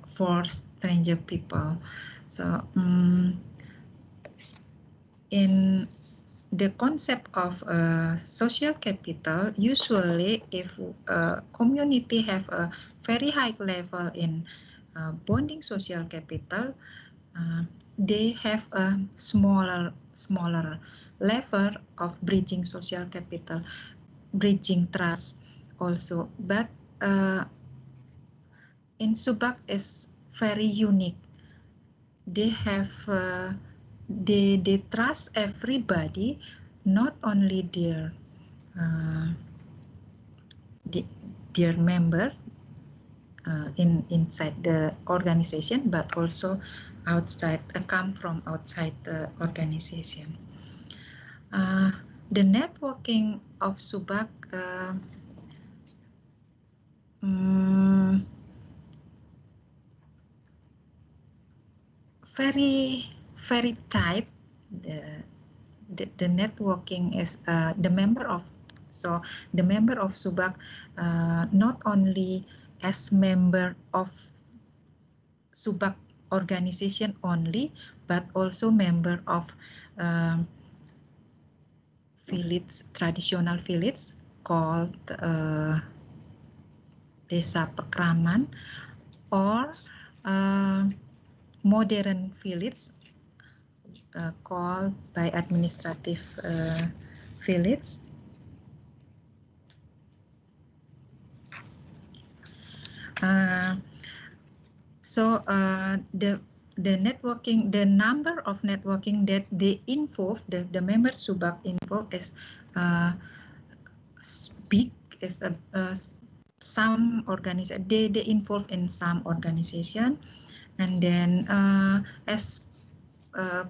for stranger people. So in the concept of social capital, usually if a community have a very high level in bonding social capital, they have a smaller level of bridging social capital, bridging trust also. But in SUBAK is very unique. They have they trust everybody, not only their their member inside the organization, but also outside, come from outside the organization. The networking of SUBAK very tight. The networking is the member of SUBAK not only as member of SUBAK organization only, but also member of village, traditional village called Desa Pekraman, or modern village called by administrative village. So the networking, the number of networking that they involve, the member SUBAK involved is big. Is some organization they involve in some organization, and then as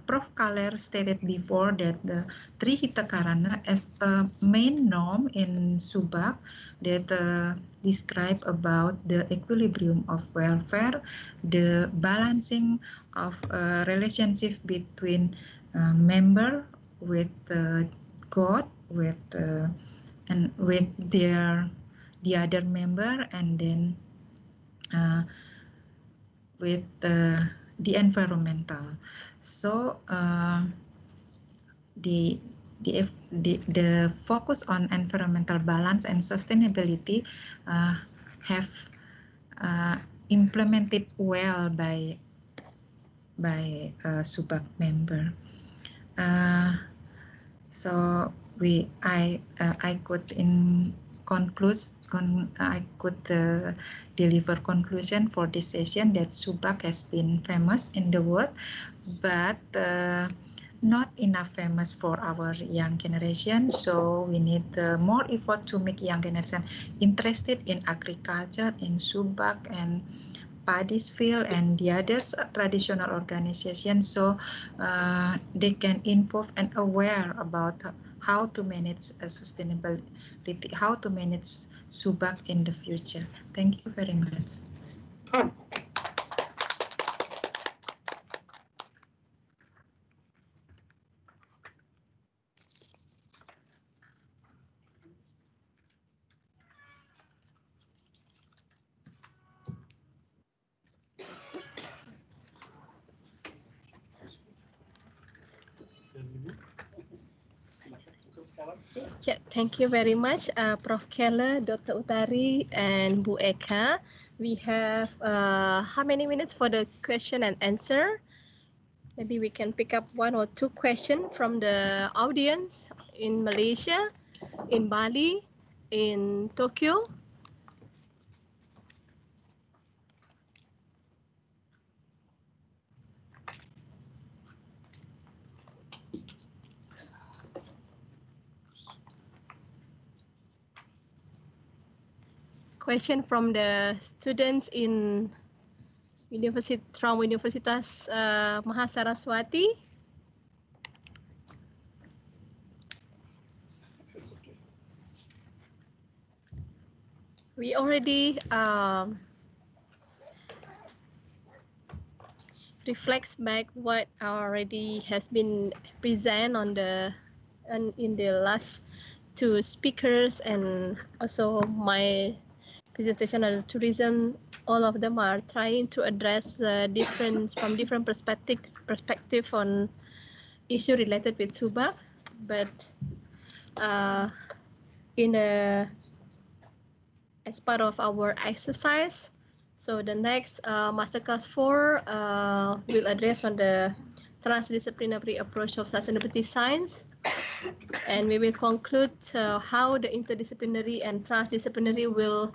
Prof. Kaler stated before, that the Trihita Karana as a main norm in SUBAK that describe about the equilibrium of welfare, the balancing of relationship between member with God, with and with the other member, and then with the environmental. So the focus on environmental balance and sustainability have implemented well by SUBAK member. So I could deliver conclusion for this session that SUBAK has been famous in the world, but not enough famous for our young generation. So we need more effort to make young generation interested in agriculture, in SUBAK and Biosphere and the others traditional organizations, so they can involve and aware about how to manage sustainability, how to manage SUBAK in the future. Thank you very much. Yeah, thank you very much, Prof. Kaler, Dr. Utari, and Bu Eka. We have how many minutes for the question and answer? Maybe we can pick up 1 or 2 questions from the audience in Malaysia, in Bali, in Tokyo. Question from the students in Universitas Mahasaraswati. We already reflects back what already has been presented on in the last 2 speakers, and also my presentation on tourism. All of them are trying to address from different perspective on issue related with SUBAK, but as part of our exercise, so the next masterclass 4 will address on the transdisciplinary approach of sustainability science, and we will conclude how the interdisciplinary and transdisciplinary will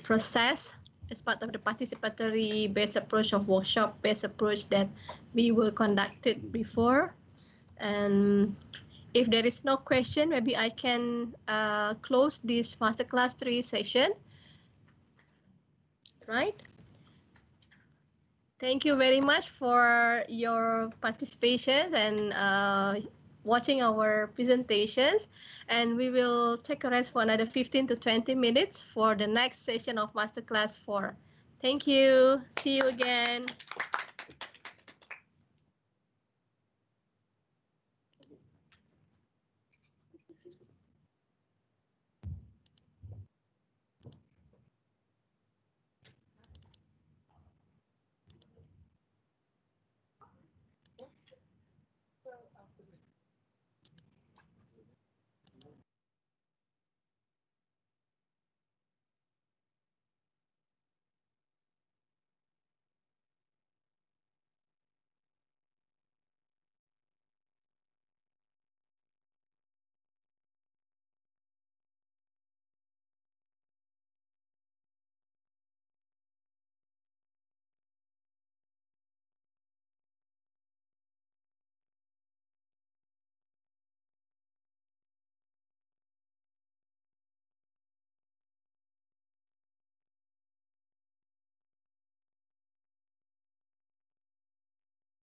process as part of the participatory based approach of workshop based approach that we will conducted before. And if there is no question, maybe I can close this Masterclass 3 session. Right? Thank you very much for your participation and watching our presentations. And we will take a rest for another 15 to 20 minutes for the next session of Masterclass 4. Thank you. See you again.